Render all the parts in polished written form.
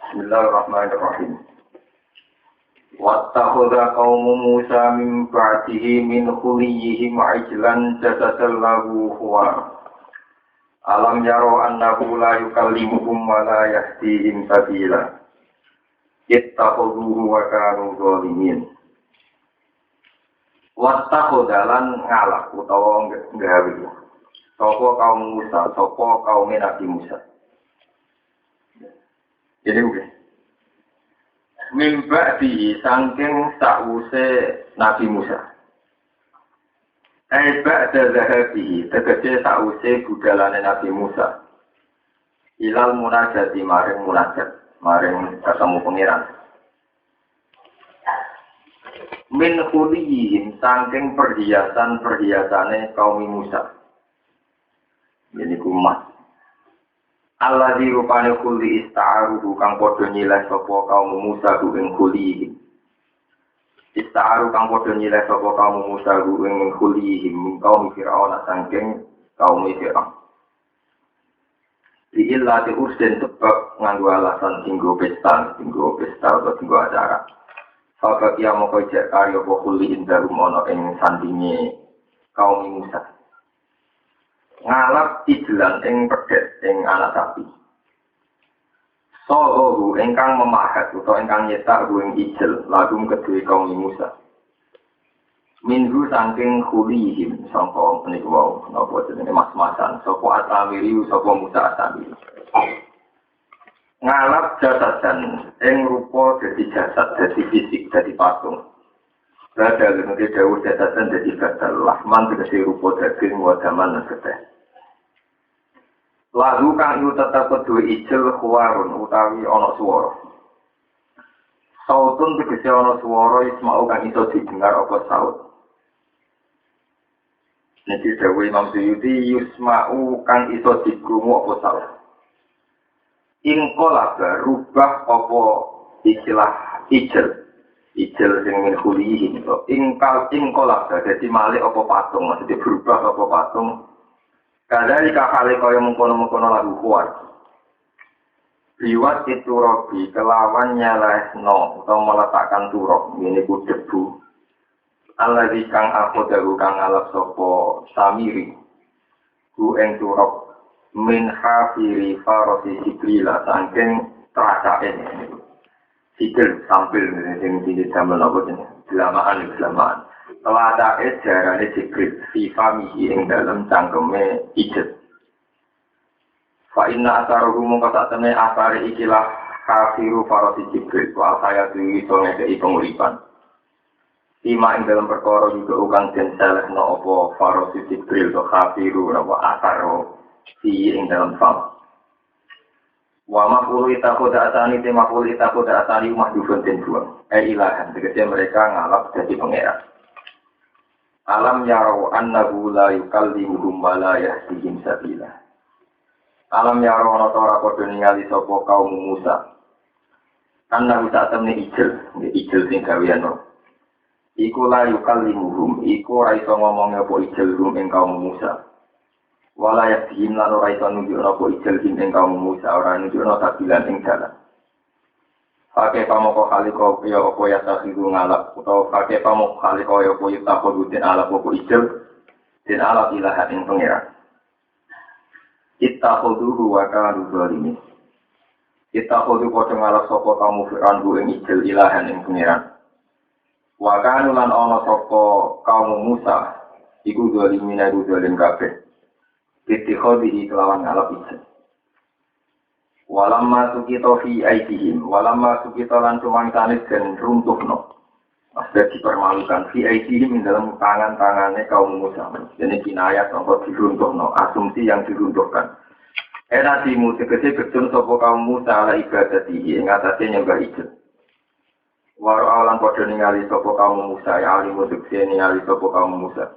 Bismillahirrahmanirrahim. Wattakhadha qaumu Musa min ba'dihi min khuliyihim ajlan jasadan lahu huwa. Alam yaro annahu la yukallimuhum wa la yahdihim sabila. Ittakhadhuhu wa kanu zalimin. Wattakhadha lan ngalak utawa nggawe. Sapa kaum Musa, sapa kaum Nabi Musa. Jadi oke. Mimba di saking sakwuse Nabi Musa. Ba'da zahabi tegese sakwuse budalane Nabi Musa. Ilal munajati maring munajat, maring ketemu pangeran. Min khuliyihim saking perhiasane kaum Musa. Jadi kumat. Allah di rupane kuli ista'aruhu kang podo nyileh sopo kaum Musa ing khulihim. Ista'aru kang podo nyileh sopo kaum Musa ing khulihim min kaum Fir'aun sangking kaum Fir'aun. Diilah diursen sebab nganggo alasan tinggo pesta atau tinggo acara. Fakak ya moko ijek karya khulihim darum ono ing sandinge kaum Musa. Ngalap ijlan ing pedet ing anak sapi. So'ohu ingkang memahat utawa ingkang nyetak ing ijl lagum kedue kaum Musa. Minhu saking khulihim sangka menika wau napa jenenge mas-masan sapa atamiri sapa Musa atamiri. Ngalap jasadan ing rupa dadi jasad dadi fisik dadi patung. Badal nek dawuh jasadan dadi badal lahman tegese rupa daging wa daman keteh. Lalu kang yu tetap kedua ijel khuwarun utawi ana swara. Sautun tegese ana swara isma'u kang iso didengar apa saut. Niki dawuh Imam Suyuti yusma'u kang iso dikrungu apa saut. Ingkola rubah apa istilah ijel. Ijel sing min khulihi ingkola dadi malih apa patung maksudnya berubah apa patung. Kadari kakale kaya mengkono-mengkono lagu kuat. Biwat itu robi kelawan nyalehno atau meletakkan turok ini ku debu. Alladzi kang aku dahu kang alap sopo samiri. Ku eng turok min hafiri farosi sikrila sangking teracake ini. Sikil sampil ini damel apa jenis gelamaan. Teladake jarane Jibril sifamihi ing dalem cangkeme ijet. Fa inna asaruhu mongko satene asare ikilah kafiru farasi Jibril wa hayatu iso ngekei penguripan. Ima ing dalem perkara juga ukang den selehno apa farasi Jibril to kafiru napa asaro si ing dalem fam. Wa maqulu itakoda atani te maqulu itakoda atani mahdhufun den buang. Ilahan tegese mereka ngalap dadi pangeran. Alam yarau annahu la yukallimuhum wa la yahdihim sabila. Alam yarau ana ora padha ningali sapa kaum Musa. Annahu satemene ijel sing gaweano. Iku la yukallimuhum, iku ora iso ngomongne apa ijel rum ing kaum Musa. Wa la yahdihim lan ora iso nunjukno apa ijel ing kaum Musa, ora nunjukno sabilan ing dalan. Pakai pamoko kaliko ya opo ya takhidu ngalap atau pakai pamoko kaliko ya opo yutakodu den alap opo ijel den alap ilahat yang pengeran ittakoduhu wa kanu zalimin ittakodu kodo ngalap sopo kamu firanhu yang ijel ilahan yang pengeran wa kanu lan ono sopo kamu Musa iku zalimin iku zalim kabeh ittakodu kelawan ngalap ijel. Walamma sukito fi aidihim walamma sukito lan cumangsane den runtuhno maksud dipermalukan fi aidihim dalam tangan-tangane kaum Musa dene kinayah sangka diruntuhno asumsi yang diruntuhkan enatimu tegese gedun sapa kaum Musa ala ibadatihi ing atase nyembah ijel waro alam padha ningali sapa kaum Musa ya alimu tegese ningali sapa kaum Musa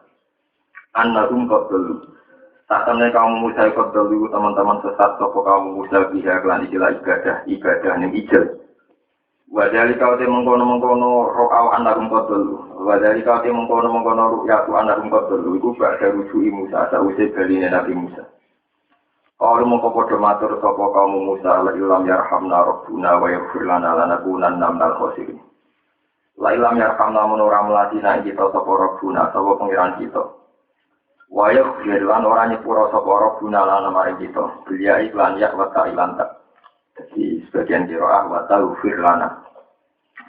annahum qadlu. Saatnya kaum Musa ikut dulu teman-teman sesat sopo kaum Musa bisa kelan istilah ibadah yang ijel. Wadali kau te mengkono rokau anak rumput dulu. Wadali kau te mengkono rukyatu anak rumput dulu. Iku gak ada rujuki Musa, ada usai balinya Nabi Musa. Kalau mongko padha matur sapa kaum Musa la ilam yarhamna rabbuna wa yaghfir lana lanakunanna minal khosirin. La ilam yarhamna menura melatina kita sapa rabbuna sapa pengiran kita. Wa yaghfir lana ora nyepura sapa rabbuna lana maring kita. Belia iklan ya wa ta'ilan tak. Jadi sebagian qiraah wa taghfir lana.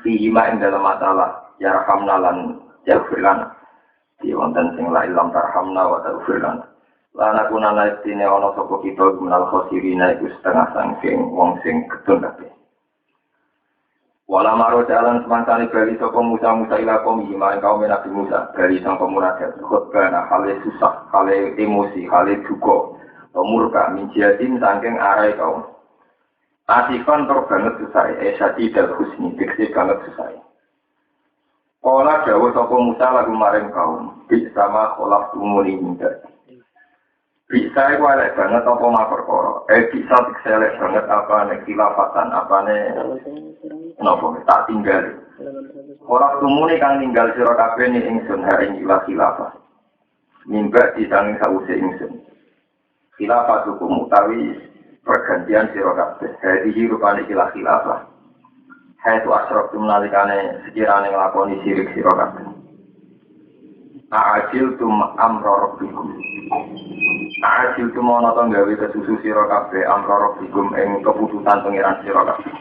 Fihi ma ing dalam masalah yarhamna lan yaghfir lana. Di wonten sing la ilam tarhamna wa taghfir lana. Lana kuna naik-tine ono sapa kita menal khosirina iku setengah sangking wong sing gedun kabeh. Wala maro jalan semangkane bali sapa Musa ila kaum iman kaum Nabi Musa bali sang pemunajat khotbah hale susah hale emosi hale duka murka minjiatin sangking arai kaum. Asifan tor banget susah esati dal husni dikse banget susah. Kala dawuh sapa Musa lagu maring kaum bi sama kholaf tumuni minta. Bisa itu elek banget apa mah perkara. Bisa elek banget apa nek khilafatan, apa nopo tak tinggal. Ora tumune kang ninggal sira kabeh ning ingsun ha ing khilafah. Mimba disanging sawise ingsun. Khilafah hukum utawi pergantian sira kabeh. Dadi rupane khilafah. Hai tu asraf nalikane sekirane nglakoni sirik sira kabeh. A'ajil tum amra rabbikum. A'ajil tum ana to gawe kesusu sira kabeh amra rabbikum ing keputusan pangeran sira kabeh.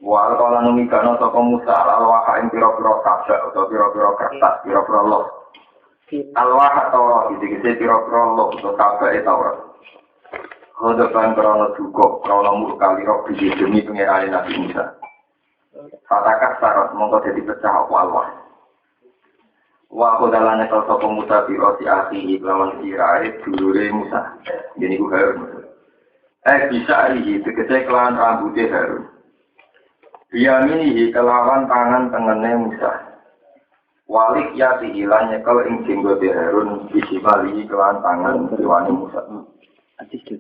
Wa qala numikana sapa Musa al-waha ing pira-pira kabeh utawa pira-pira kertas pira-pira loh. Al-waha Taurat iki pira-pira loh utawa kabeh Taurat. Hodokan krono duka krono murkali rob demi pangeran Nabi Musa. Fatakas sarot mongko dadi pecah apa Allah. Wa kodalane kal sapa Musa bi roti akhi lawan sirae dulure Musa. Jadi ku Harun. Bisa iki tegese kelan rambute Harun. Biyaminihi kelawan tangan tengene Musa. Walik ya dihilang nyekel ing jenggote Harun bisi bali kelan tangan kiwane Musa.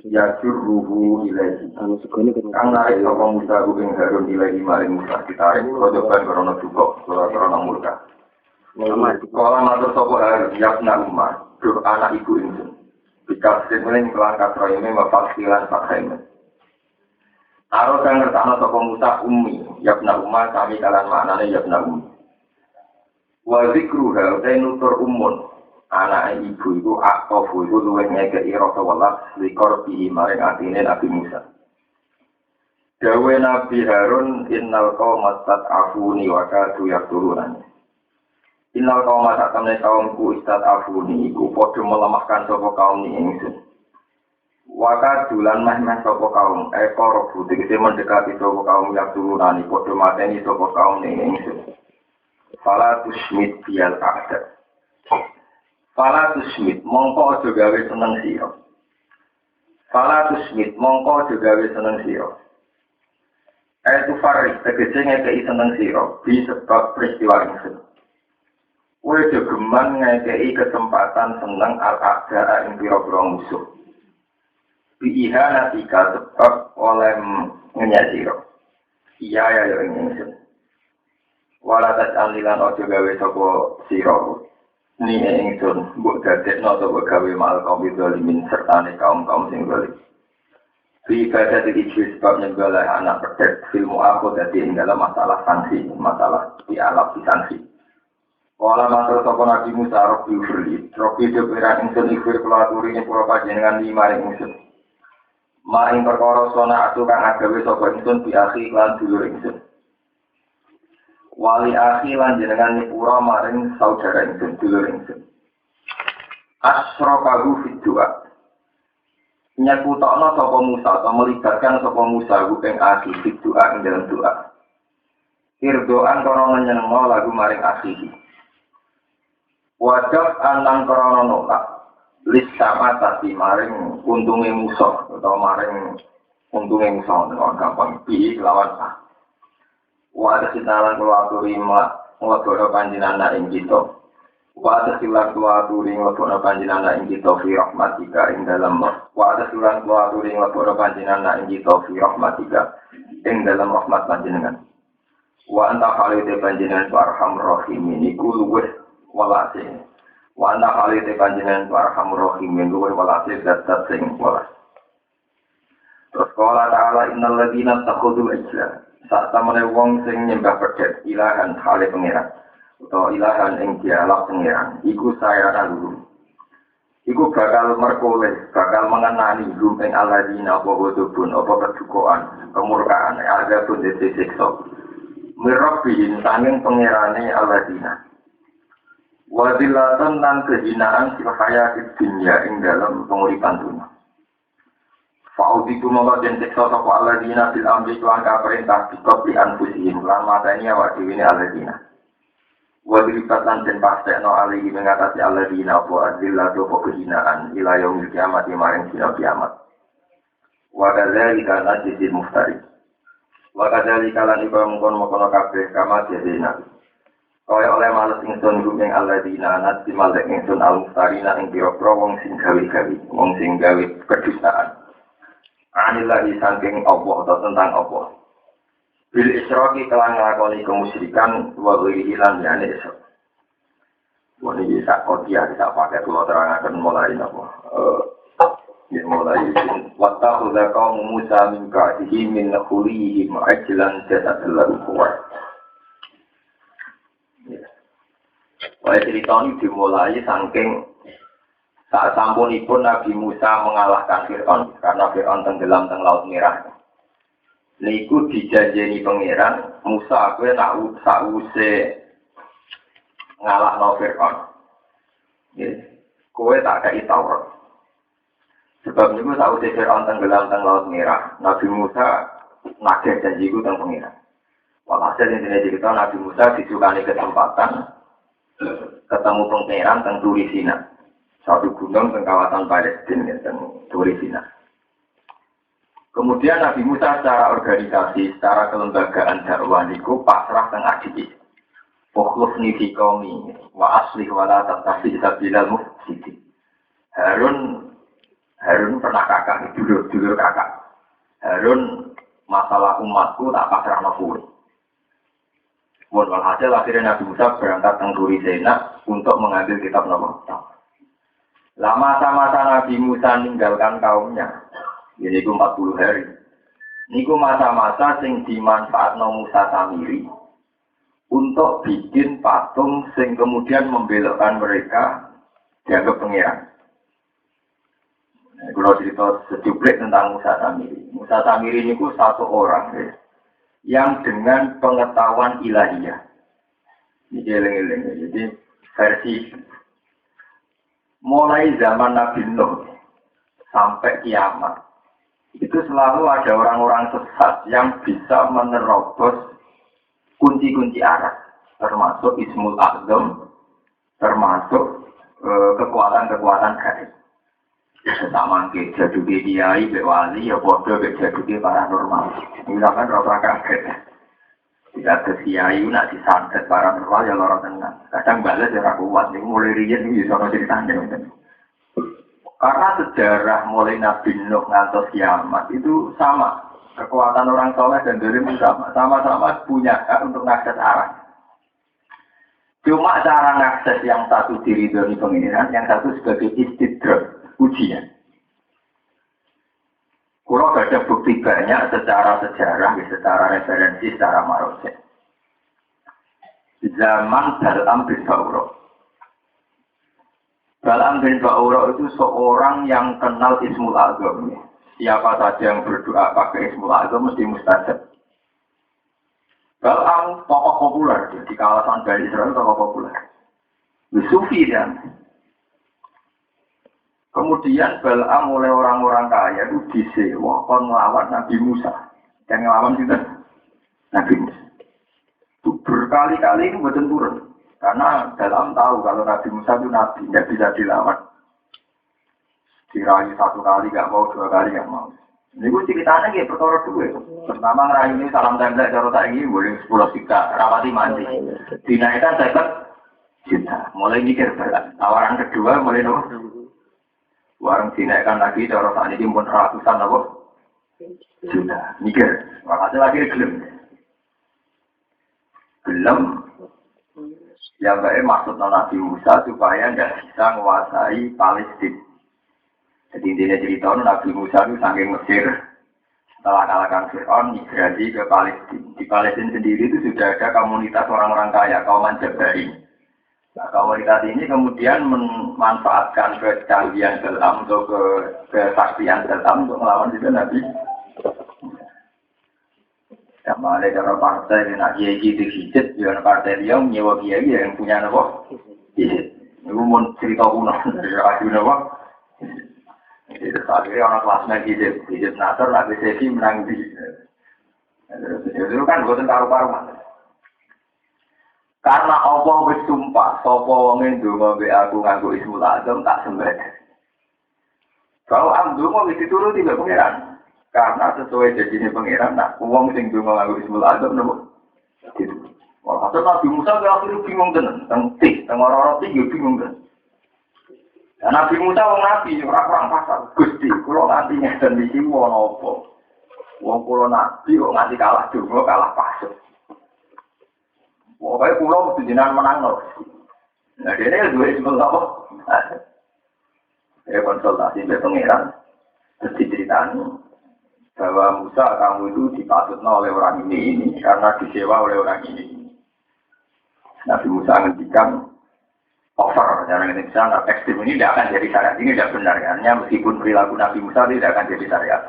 Ya ruhu ilahi. Kang narik sapa Musa ing Harun ilahi maring Musa ditarik kodokan krana duka krana murka. Kala matur sapa Harun yapna Umar, dur anak ibu ingsun. Dikasih meneng kelan katroyeme mafasilan pakhaime. Aro kang ngertakno sapa Musa ummi, yapna Umar kami kalan maknane yapna ummi. Wa zikruha ta nutur umun, anak ibu iku aqafu iku luwih ngekeki rasa welas likor bi maring atine Nabi Musa. Dawe Nabi Harun innal qauma tat'afuni wa kadu yaqtulunani. Innal qauma satamne kaumku istat'afuni iku padha melemahkan sapa kaum ni ingsun. Wa kadu lan meh sapa kaum ekor tegese mendekati sapa kaum yaqtulunani padha mateni sapa kaum ni ingsun. Fala tusmit bial a'da. Fala tusmit mongko aja gawe seneng sira. Fala tusmit mongko aja gawe seneng sira. Itu farid tegese ngekeki seneng sira bi sebab peristiwa ingsun. Kowe jogeman ngekeki kesempatan seneng al-a'da ing pira-pira musuh. Biha natika sebab oleh ngenyek sira. Iya ya ingsun. Walatat alilan ojo gawe sapa sira. Ni ingsun mbok dadekno sapa gawe mal kaum zalimin sertane kaum-kaum sing zalim. Di ibadah di sebab nyembelih anak pedhet filmu aku dadi ing dalam masalah sanksi, masalah dialap di sanksi. Wala matur sapa Nabi Musa Rabbi firli, Rabbi depiran ingsun ikhir kula aturi ing pura panjenengan lima ingsun. Maring perkara sona atu kang agawe sapa ingsun bi akhi lan dulur ingsun. Wali akhi lan jenengan nyepura maring saudara ingsun dulur ingsun. Asrokahu fid du'a. Nyekutokno sapa Musa atau melibatkan sapa Musa ing akhi fid du'a ing dalam doa. Irdoan kono nyenengno lagu maring akhi. Wajab anang krono nolak listama tadi maring untunge musuh atau maring untunge musuh dengan gampang pi lawan ah. Wa sinalan kula aturi nglakono panjenengan ing kita. Wa silan kula aturi nglakono panjenengan ing kita fi rahmatika ing dalam wa silan kula aturi nglakono panjenengan ing kita fi rahmatika ing dalam rahmat panjenengan. Wa anta khalide panjenengan arhamur rahimin iku luweh walase Wa anta khalite panjenengan warhamur rahimin luwih walase zat sing welas. Terus qala ta'ala innal ladzina takhudul ijla sak tamene wong sing nyembah pedet ilahan hale pangeran utawa ilahan ing dialog pangeran iku saya lalu iku bakal merkoleh bakal mengenani hum ing alladzina apa wadubun apa kedukaan kemurkaan ada pun disiksa mirabbihin sanging pangerane alladzina wadilatan dan kehinaan fil hayatid dunya ing dalam penguripan dunia. Fa'udiku mongko den siksa sapa alladzina fil amri lan kaperintah dikop li anfusihim lan mateni awak dhewe ne alladzina. Wa diribatan den pastekno alihi mengatasi alladzina apa adillah do kehinaan ila yaumil kiamat maring dina kiamat. Wa kadzalika najzil muftari. Wa kadzalika lan iku mongkon kabeh kama dene. Kaya oleh males ingsun ing alladzina nasi malek ingsun al-muftarina ing pira-pira wong sing gawe-gawe, wong sing gawe kedustaan. Anillahi saking Allah atau tentang Allah. Bil isyraki kelang nglakoni kemusyrikan wa ghairi lan yani isyrok. Wong iki sak kopiah sak paket kula terangaken mulai napa. Mulai wattakhadha qaum Musa min ba'dihi min khulihim ajlan jasadallahu kuwat. Oleh cerita ini dimulai saking saat sampunipun Nabi Musa mengalahkan Fir'aun karena Fir'aun tenggelam teng Laut Merah. Niku dijanjeni pangeran Musa kowe nak sause ngalahno Fir'aun. Kowe tak kei Taurat. Sebab niku sause Fir'aun tenggelam teng Laut Merah, Nabi Musa nagih janjiku teng pangeran. Walhasil intine cerita Nabi Musa disukani kesempatan ketemu pangeran teng Turisina. Satu gunung teng kawasan Palestina teng Turisina. Kemudian Nabi Musa secara organisasi, secara kelembagaan dakwah niku pasrah teng adik. Fokusni fi qaumi wa aslih wa la tattabi sabilal mufsidin. Harun pernah kakak, dulur kakak. Harun masalah umatku tak pasrahno kowe. Walhasil akhirnya Nabi Musa berangkat teng Turisina untuk mengambil kitab Taurat. Lama masa-masa Nabi Musa meninggalkan kaumnya, ini 40 hari. Niku masa-masa sing dimanfaatno Musa Samiri untuk bikin patung sing kemudian membelokkan mereka dianggap pangeran. Kalau cerita sejumlah tentang Musa Samiri. Musa Samiri niku satu orang yang dengan pengetahuan ilahiyah. Ini eleng-eleng. Jadi versi mulai zaman Nabi Nuh sampai kiamat itu selalu ada orang-orang sesat yang bisa menerobos kunci-kunci arah, termasuk Ismul Azam, termasuk kekuatan-kekuatan gaib. Sama ke jaduke kiai, be wali, ya bodoh be jaduke paranormal. Misalkan rasa kaget. Tidak ada kiai nak disantet paranormal ya loro tenan. Kadang balas ya kuat nih mulai riyen iki iso ceritane. Karena sejarah mulai Nabi Nuh ngantos kiamat itu sama. Kekuatan orang soleh dan zalim sama. Sama-sama punya hak untuk mengakses arah. Cuma cara mengakses yang satu diridhoi pengiran, yang satu sebagai istidrak, ujian. Kalau ada bukti banyak secara sejarah, secara referensi, secara marojek. Zaman Bal'am bin Ba'ura. Bal'am bin Ba'ura itu seorang yang kenal Ismul Azam. Siapa saja yang berdoa pakai Ismul Azam mesti mustajab. Bal'am tokoh populer di kawasan Bani Israel, tokoh populer. Sufi dan kemudian Bal'am oleh orang-orang kaya itu disewa kon melawan Nabi Musa. Yang melawan juga Nabi Musa. Itu berkali-kali itu betul turun. Karena Bal'am tahu kalau Nabi Musa itu Nabi, tidak bisa dilawan. Dirayu satu kali nggak mau, dua kali nggak mau. Ini gue ceritanya kayak perkara dua. Pertama ngerayu ini salam tembak cara tak ini boleh 10 juta, rapati mandi. Dinaikkan 50 juta. Mulai mikir berat. Tawaran kedua mulai nomor. Warung dinaikkan lagi, cara saat ini pun ratusan apa? Juta. Mikir. Makasih lagi gelem. Gelem. Ya mbaknya maksud Nabi Musa supaya nggak bisa menguasai Palestina. Jadi intinya cerita Nabi Musa itu saking Mesir setelah kalahkan Fir'aun migrasi ke Palestina. Di Palestina sendiri itu sudah ada komunitas orang-orang kaya, kaum Jabari. Nah, komunitas ini kemudian memanfaatkan kecanggihan dalam atau kesaktian dalam untuk melawan juga Nabi. Sama ada cara partai nak kiai gitu hijit, jangan partai dia menyewa kiai yang punya apa? Hijit. Ibu mau cerita kuno dari Rasul apa? Itu akhirnya orang kelasnya hijit Nasr, Nabi Sesi menang di. Itu kan bukan karu-karuan. Karena Allah bersumpah, sapa wong ndonga mbek aku nganggo Ismul Azam tak sembah. Kalau amdonga wis dituruti mbek pangeran. Karena sesuai janjine pangeran, nah wong sing ndonga nganggo Ismul Azam nopo? Gitu. Wah, Nabi Musa akhirnya bingung tenan, teng ora-ora iki bingung tenan. Dan Nabi Musa wong nabi ora kurang pasal. Gusti, kula nganti ngeten iki ana apa? Wong kula nabi kok nganti kalah donga, kalah pasal. Pokoknya pulau mesti jenengan menang loh. Nah dia ini dua Ismul apa? Ya konsultasi dengan pangeran. Terus diceritani bahwa Musa kamu itu dipasutnya oleh orang ini karena disewa oleh orang ini. Nabi Musa ngendikan over, jangan Indonesia ekstrim ini tidak akan jadi syariat, ini tidak benar ya. Meskipun perilaku Nabi Musa tidak akan jadi syariat,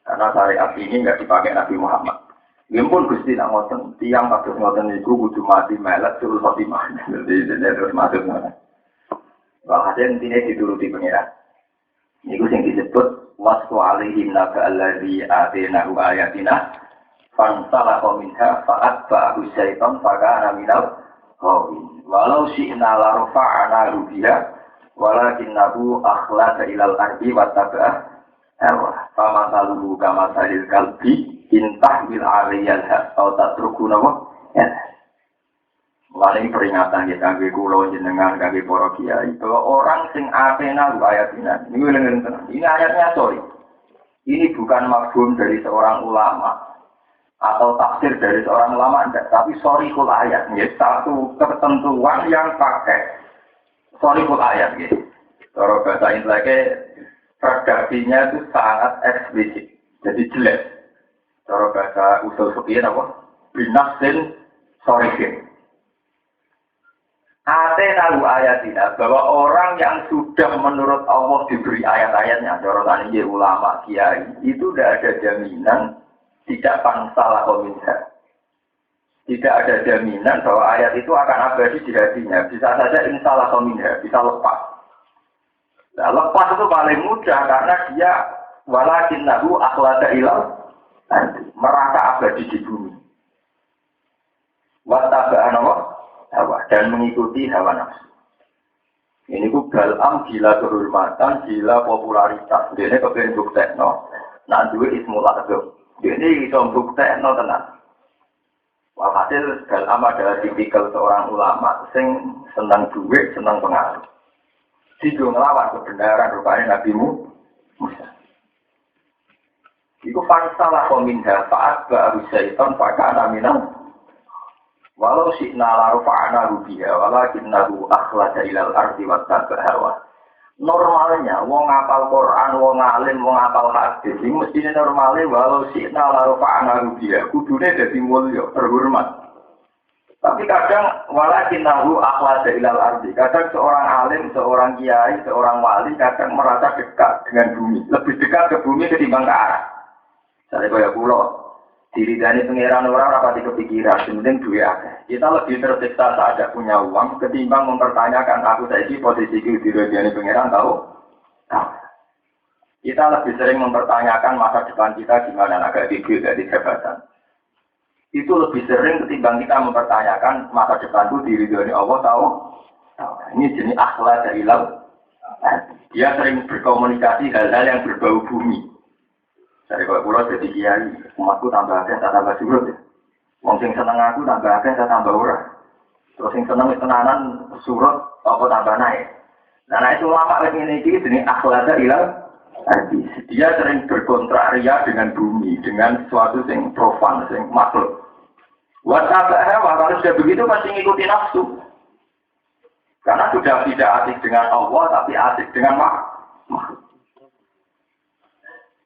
karena syariat ini nggak dipakai Nabi Muhammad. Dia pun Gusti nak ngoten, tiang kados ngoten niku kudu mati melet terus khotimah. Jadi terus maksud ngoten. Walhasil intine dituruti pangeran. Niku sing disebut wasfu alaihim naga allazi atina ayatina fansalakha minha fa'atba'ahu syaitan fakana minal ghawin. Walau syi'na la rafa'ana biha walakinnahu akhlada ilal ardi wattaba'a hawa. Famasaluhu kamasalil kalbi intah bil aliyal atau tak terukun apa? Ya. Mulai peringatan kita kangge kula jenengan kangge para kiai bahwa orang sing atena ayatina. Ini ayatnya sorry. Ini bukan mafhum dari seorang ulama atau tafsir dari seorang ulama enggak, tapi sorry kul ayat. Ya, satu ketentuan yang pakai sorry kul ayat gitu. Kalau bahasa Inggrisnya redaksinya itu sangat eksplisit. Jadi jelas. Cara bahasa usul fikih apa? Binasin sorihin. Atena ayatina bahwa orang yang sudah menurut Allah diberi ayat-ayatnya, cara tani ulama kiai itu tidak ada jaminan tidak pangsalah kominha. Tidak ada jaminan bahwa ayat itu akan abadi di hatinya. Bisa saja insalah kominha, bisa lepas. Nah, lepas itu paling mudah karena dia walakinnahu akhlada ilal merasa abadi di bumi. Wattaba'an hawa dan mengikuti hawa nafsu. Ini ku Bal'am gila kehormatan, gila popularitas. Dia ini kepengen buktekno. Nah duwe Ismul Azam. Dia ini bisa buktekno tenan. Walhasil Bal'am adalah tipikal seorang ulama sing senang duit, senang pengaruh. Dia ngelawan kebenaran rupanya Nabi Musa. Iku fansalah kominha fa'at ba'aru syaitan fakana minal walau syi'na larufa'ana rubiha walakinnahu akhlada ilal ardi wattaba hawa. Normalnya wong ngapal Quran, wong alim, wong ngapal hadis ini mestinya normalnya walau syi'na larufa'ana rubiha kudune dadi mulya, terhormat. Tapi kadang walakinnahu akhlada ilal ardi. Kadang seorang alim, seorang kiai, seorang wali kadang merasa dekat dengan bumi, lebih dekat ke bumi ketimbang ke arah. Saya kaya pulau, diridani pengiran orang rapati kepikiran, sementing duit akeh. Kita lebih tersiksa saat tidak punya uang, ketimbang mempertanyakan aku saiki posisiku diridani pengiran tahu? Kita lebih sering mempertanyakan masa depan kita gimana agak tinggi dari jabatan. Itu lebih sering ketimbang kita mempertanyakan masa depanku diridani Allah tahu? Ini jenis akhlak dari laut. Dia sering berkomunikasi hal-hal yang berbau bumi. Dari kalau pulau jadi kiai, umatku tambah akeh, tak tambah surut ya. Wong sing seneng aku tambah akeh, tak tambah ora. Terus sing seneng tenanan surut, apa tambah naik. Nah itu ulama ini jenis akhlak ilal. Dia sering berkontraria dengan bumi, dengan sesuatu yang profan, yang makhluk. Wattaba'a hawa, kalau sudah begitu pasti ngikuti nafsu. Karena sudah tidak asik dengan Allah, tapi asik dengan makhluk.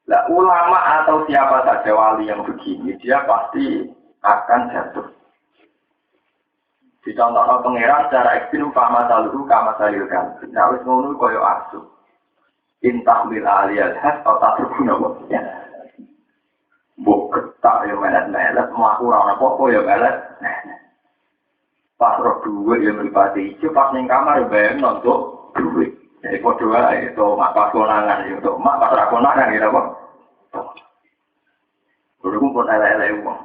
Nah, ulama atau siapa saja wali yang begini, dia pasti akan jatuh. Dicontohkan pangeran secara ekstrim, kama saluhu, kama salilkan. Nah, wis ngono koyo asu. Intah bil aliyal has, atau terguna waktunya. Buk ketak ya melet-melet, melaku rana popo ya melet. Pas roh duit yang beripati hijau, pas ning kamar ya bayang nonton duit. Jadi kode wae itu mak pas konangan itu, mak pas ra konangan gitu apa? Dulu pun elek-elek uang.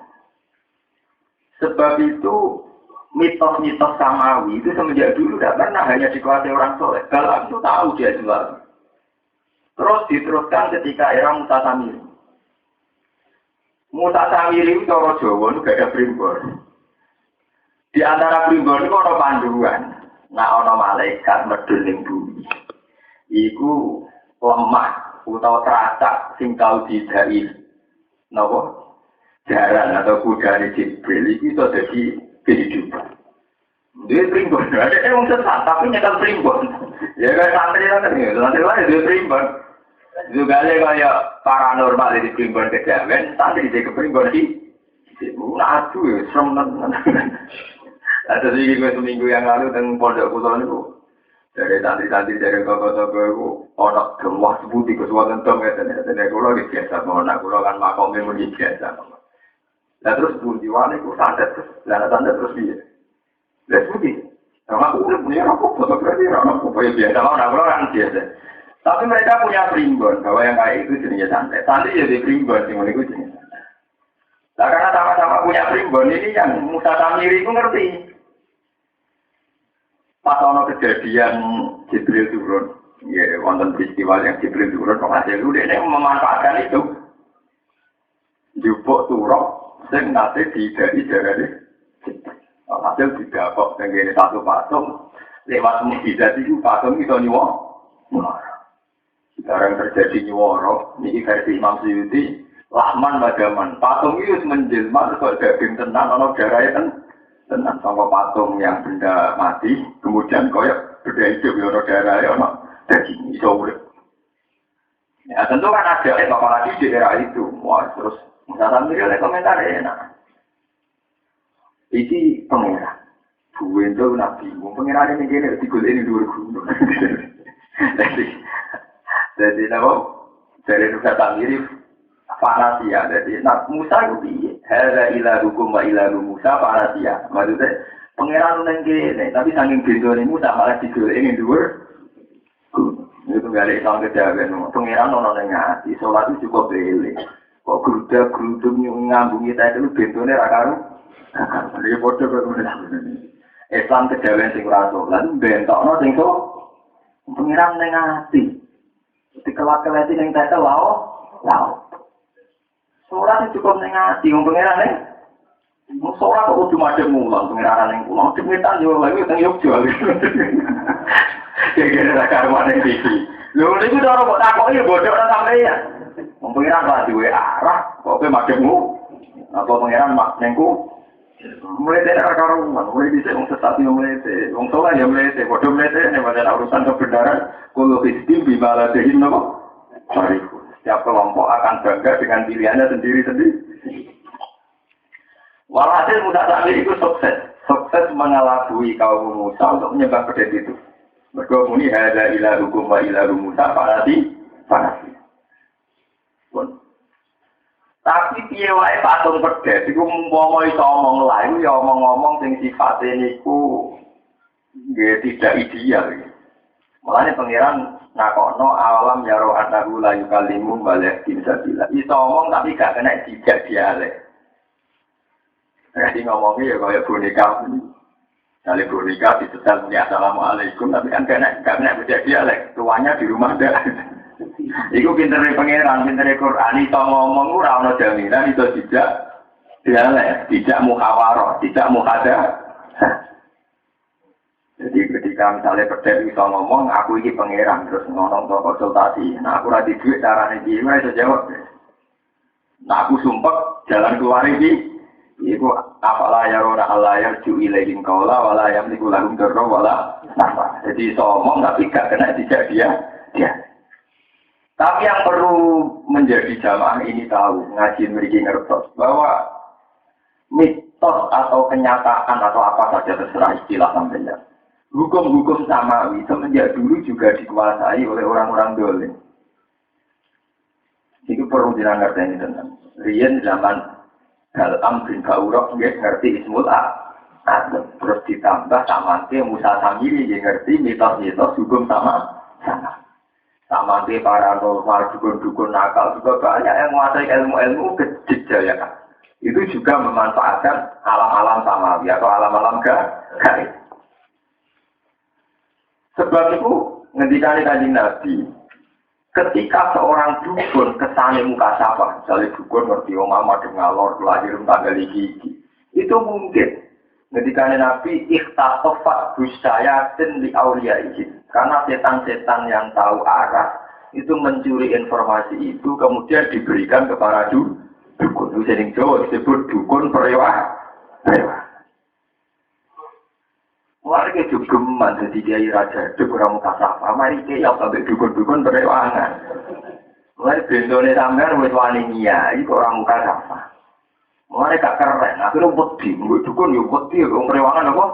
Sebab itu mitos-mitos samawi itu semenjak dulu tidak pernah hanya dikuasai orang soleh. Kalau itu tahu dia jual. Terus diteruskan ketika era Musa Samiri. Musa Samiri itu cara Jawa itu gak ada primbon. Di antara primbon itu ada panduan. Nah, ada malaikat medun ning bumi. Iku lemah utawa teracak sing tau didai. Napa? Jaran atau kuda di Jibril itu jadi kehidupan. Dia primbon, ada yang sesat tapi nyetel primbon. Ya kayak santri lain dia primbon. Juga ada kayak paranormal di primbon kejawen, santri di primbon di. Nah, aduh, serem banget. Ada sih gue seminggu yang lalu dengan pondok pulau itu dari santri-santri dari toko-toko itu orang gemah sebuti kesuatan tong ya dan kulo biasa mau nak kulo kan makomnya mau biasa. Nah terus bunyiwan itu santet terus, santet terus dia. Lihat sebuti, orang aku udah punya rokok fotografi orang aku ya biasa mau nak kulo kan biasa. Tapi mereka punya primbon bahwa yang kayak itu jenisnya santet. Santet jadi primbon sih itu jenis. Nah karena sama-sama punya primbon ini yang Musa Samiri itu ngerti. Pas ono kejadian Jibril turun, ya wonten peristiwa yang Jibril turun, penghasil itu dia memanfaatkan itu. Jupuk turok, sing nate didai darane. Hasil didapok tenggene satu patung, lewat mukjizat itu patung itu nyuwara. Sekarang terjadi nyuwara, ini versi Imam Suyuti, Lahman Madaman, patung itu menjelma terus daging tenan, ono darahnya kan. Tentang sama patung yang benda mati, kemudian koyok benda hidup, ya darah, ya daging, iso urip. Ya tentu kan ada, apalagi di era itu. Wah, terus misalnya ada komentar enak. Ini pengira. Gue itu nabi, pengira ini gini, digul ini dua gunung. Jadi, dari Nusa Tamiri, Fanasia, jadi Musa itu piye? Hada ilahukum wa ilahu Musa Fanasia. Maksudnya pangeran nang kene, tapi saking bedone Musa malah digoleki dhuwur. Itu enggak ada iso kejawen. Pangeran ono nang ati, salat itu cukup bele. Kok gruda-grudung ngambungi ta itu bedone ra karo. Iki padha karo Islam kejawen sing ora salat bentokno sing so pangeran nang ati. Dikelak-kelati ning tetel lao. Sholat itu cukup nengati, orang pengeran nih. Sholat kok udah macam mulang, pengeran yang pulang. Cepetan juga lagi, teng Yogyo. Kira-kira karuan yang tinggi. Lalu itu orang kok takut ya bodoh orang sampai ya. Orang pengeran lah di arah, kok macammu. Atau pengeran nengku. Mulai dari karuan, mulai bisa orang sesat yang mulai. Orang sholat yang mulai, bodoh mulai. Ini pada urusan kebenaran. Kalau histim bimala dehin nama. Sorry. Setiap kelompok akan bangga dengan pilihannya sendiri-sendiri. Walhasil Musa Samiri itu sukses mengelabui kaum Musa untuk menyembah pedet itu. Mereka muni hada ilahukum wa ilahu Musa fanasi. Tapi piye wae patung pedet iku umpama iso omong lain ya omong-omong sing sifate niku nggih tidak ideal. Mulane pangeran nakono alam ya roh anahu la yukallimu balik insabila. Iso ngomong tapi gak kena dijak dialek. Jadi ngomongnya ya kayak boneka. Kali boneka disetel muni assalamualaikum tapi kan gak kena dijak dialek. Tuanya di rumah dah. Iku pintere pangeran, pintere Quran iso ngomong ora ono jaminan iso dijak dialek, tidak muhawarah, tidak muhadatsah. Jadi ketika misalnya pedet bisa ngomong, aku ini pangeran terus ngomong ke konsultasi. Nah aku rada duit caranya gimana bisa jawab. Nah aku sumpah jalan keluar ini. Iku apalah ya rona alayar ju ilaihim kaula wala yamliku lahum darra wala nafa. Jadi somong tapi gak kena tidak dia. Tapi yang perlu menjadi jamaah ini tahu, ngaji mriki ngertos bahwa mitos atau kenyataan atau apa saja terserah istilah sampeyan. Hukum-hukum samawi semenjak dulu juga dikuasai oleh orang-orang dolim. Itu perlu diranggarkan tentang. Rian zaman Galam bin Ba'urok ngerti ismul Adam. Terus ditambah sama Musa Samiri yang ngerti mitos-mitos hukum sama. Sama paranormal, dukun-dukun nakal juga banyak yang menguasai ilmu-ilmu kejaya kan. Itu juga memanfaatkan alam-alam samawi atau alam-alam gaib. Sebab itu ngendikane Kanjeng Nabi ketika seorang dukun kesane muka sapa, misalnya dukun ngerti omah madhep ngalor lahir tanggal iki. Itu mungkin ketika Nabi ikhtasofat busyayatin li awliyaihi. Karena setan-setan yang tahu arah itu mencuri informasi itu kemudian diberikan kepada dukun. Itu sering Jawa disebut dukun perewa. Warga jogeman jadi kiai raja itu kurang muka sapa. Mari kiai sampai dukun-dukun perewangan. Mulai bendone sampean wis wani nyai orang muka sapa. Mulai gak keren, akhirnya wedi, dukun ya wedi, perewangan apa?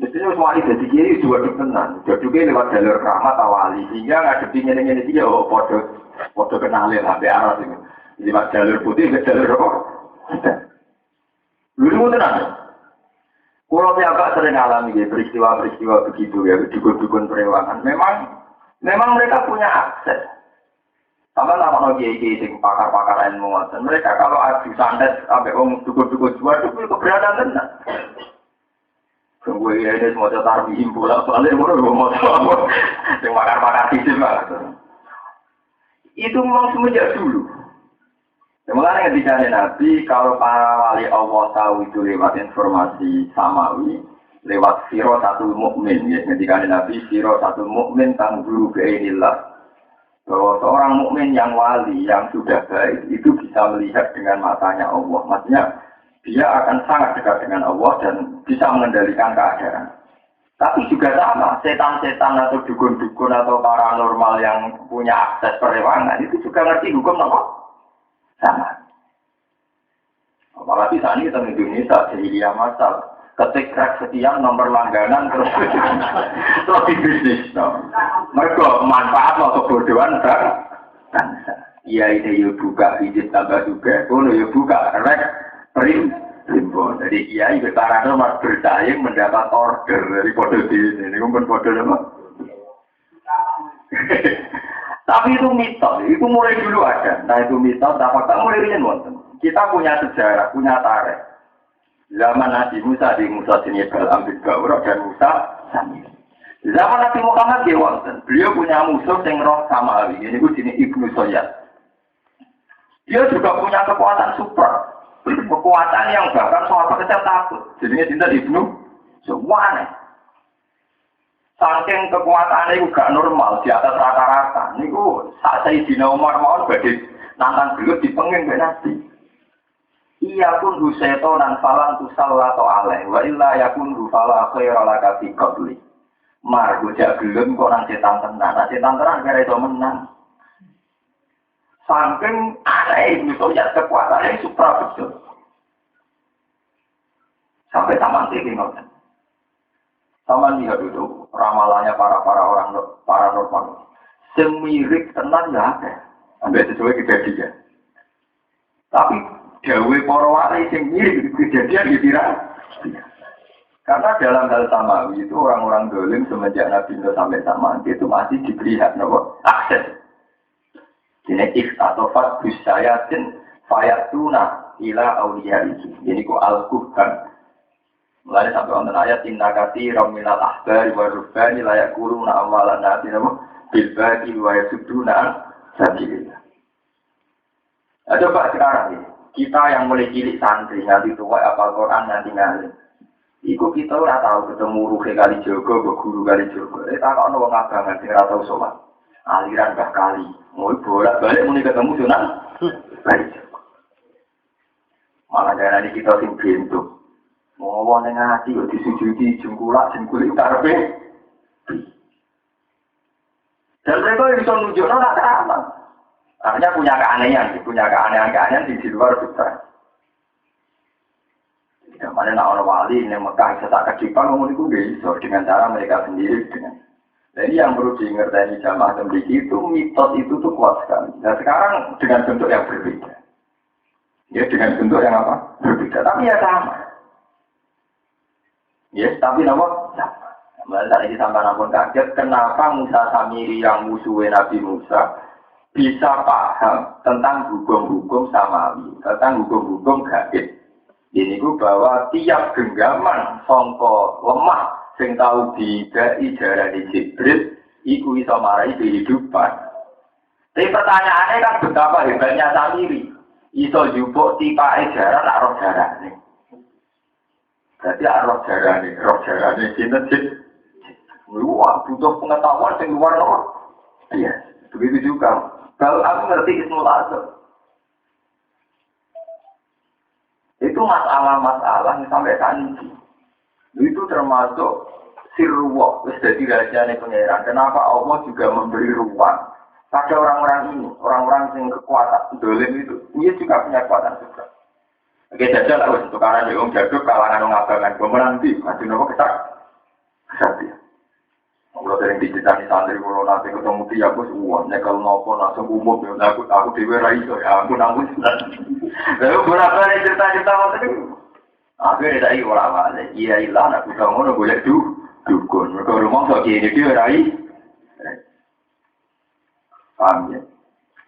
Mestinya semua ini jadi kiai juga tenan. Jadi kiai lewat jalur rahmat awali, sehingga ngadepi ngene-ngene dia, podo kenalin sampai arah ini. Lewat jalur putih ke jalur apa? Dulu tenan. Kalau agak sering alami ya, peristiwa-peristiwa begitu ya, dukun-dukun perewangan. Memang mereka punya akses. Sama nama kiai sing pakar-pakar ilmu. Mereka kalau adu santet sampai dukun-dukun jual itu keberatan tenan. Tunggu ini semua cetar himpunan soalnya mau yang pakar-pakar fisik banget. Itu memang semenjak dulu. Mulai ketika Nabi, kalau para wali Allah tahu itu lewat informasi samawi, lewat siro satu mukmin, ya. Ketika Nabi siro satu mukmin tangguru keinilah. Bahwa seorang mukmin yang wali, yang sudah baik, itu bisa melihat dengan matanya Allah. Maksudnya, dia akan sangat dekat dengan Allah dan bisa mengendalikan keadaan. Tapi juga sama, setan-setan atau dukun-dukun atau paranormal yang punya akses perewangan, itu juga ngerti hukum apa? Sama. Apalagi saat ini kita di Indonesia, jahiliyah masal, ketik crack sekian nomor langganan terus di bisnis. Mereka manfaat atau kebodohan bangsa. Iya ini yuk buka izin tambah juga, kalau yuk buka rek primbon. Jadi iya itu paranormal bersaing mendapat order dari kode ini pun kode apa? Tapi itu mitos, itu mulai dulu ada. Nah itu mitos, apakah mulai rian wonten? Kita punya sejarah, punya tarikh. Zaman Nabi Musa di Musa sini Galam bin Ba'urok dan Musa Samiri. Zaman Nabi Muhammad di wonten, beliau punya musuh yang roh samawi. Ini gue sini Ibnu Soyad. Dia juga punya kekuatan super, kekuatan yang bahkan soal kecil takut. Jadinya cinta Ibnu semua aneh. Saking kekuatannya itu gak normal di atas rata-rata. Ini saat Sayyidina Umar mau badhe nantang beliau dipenging mbek Nabi. Iya pun huseto dan falan tusallato alaih wa illa yakun fala khaira laka fi qabli. Mar bocah gelem kok nang setan tenan. Nah, setan tenan kira iso menang. Saking aneh itu ya kekuatannya supra betul. Sampai taman iki ngoten. Taman lihat dulu ramalannya para orang paranormal. Semirik tenan ya ada. Sampai sesuai kejadian. Tapi dawe para wali sing mirip kejadian dikira. Karena dalam hal samawi itu orang-orang dolim semenjak Nabi Nuh sampai sama itu masih diberi hak akses. Ini ikhtafat bisyayatin fayatuna ila awliyaihi. Ini ku al-kuhban. Mulai sampai wonten ayat inna katsiran minal ahbari wa rubbani la yaquluna amalan nasi bil baqi wa yasudduna sabilillah. Coba sekarang ini, kita yang mulai cilik santri nanti tua apal Quran nanti ngalim. Iku kita ora tahu ketemu ruhe kali Jogo, guru kali Jogo. Takono wong abangan sing ora tau sholat. Aliran Mbah Kali. Mau bolak-balik muni ketemu Sunan. Baik. Malah darah kita sing bentuk. Mau ning ati kok disujudi jengkulak karepe. Dan mereka bisa nunjukkan nak keramat. Artinya punya keanehan di luar fitrah. Tidak mana nak orang wali yang Mekah sesak kedipan ngomong itu bisa dengan cara mereka sendiri dengan. Jadi yang perlu diingatkan jamaah tembiqi itu mitos itu tuh kuat sekali. Nah sekarang dengan bentuk yang berbeda. Ya dengan bentuk yang apa? Berbeda. Tapi ya sama. Yes, tapi nama sama. Malah ini sampai nampun kaget. Kenapa Musa Samiri yang musuhnya Nabi Musa bisa paham tentang hukum-hukum samawi, tentang hukum-hukum gaib. Ini ku bahwa tiap genggaman songko lemah sing tau didai darani Jibril iku iso marai kehidupan. Tapi pertanyaannya kan betapa hebatnya Samiri iso jupuk tipake jaran nak roh jarane. Berarti roh jarane sinten. Wah, butuh pengetahuan sing luar luar. Iya, begitu juga. Kalau aku ngerti Ismul Azam, itu masalah-masalah yang sampai saat ini. Itu termasuk sirruwah, jadi rahasianya pengeran. Kenapa Allah juga memberi ruang pada orang-orang ini, orang-orang yang kekuatan, dolim itu, dia juga punya kekuatan juga. Oke, jajal lah, untuk karena dia jaduk, kalangan mengabarkan, nanti, masih nopo kesatian. Kalau sering diceritani santri kalau nanti ketemu dia aku uang, nyekel nopo langsung umum ya aku dewe raiso ya aku nangis. Lalu berapa nih cerita-cerita waktu itu? Akhirnya dari orang lain, iya ilah aku kamu udah boleh dukun. Mereka rumah so gini dia rai. Paham ya?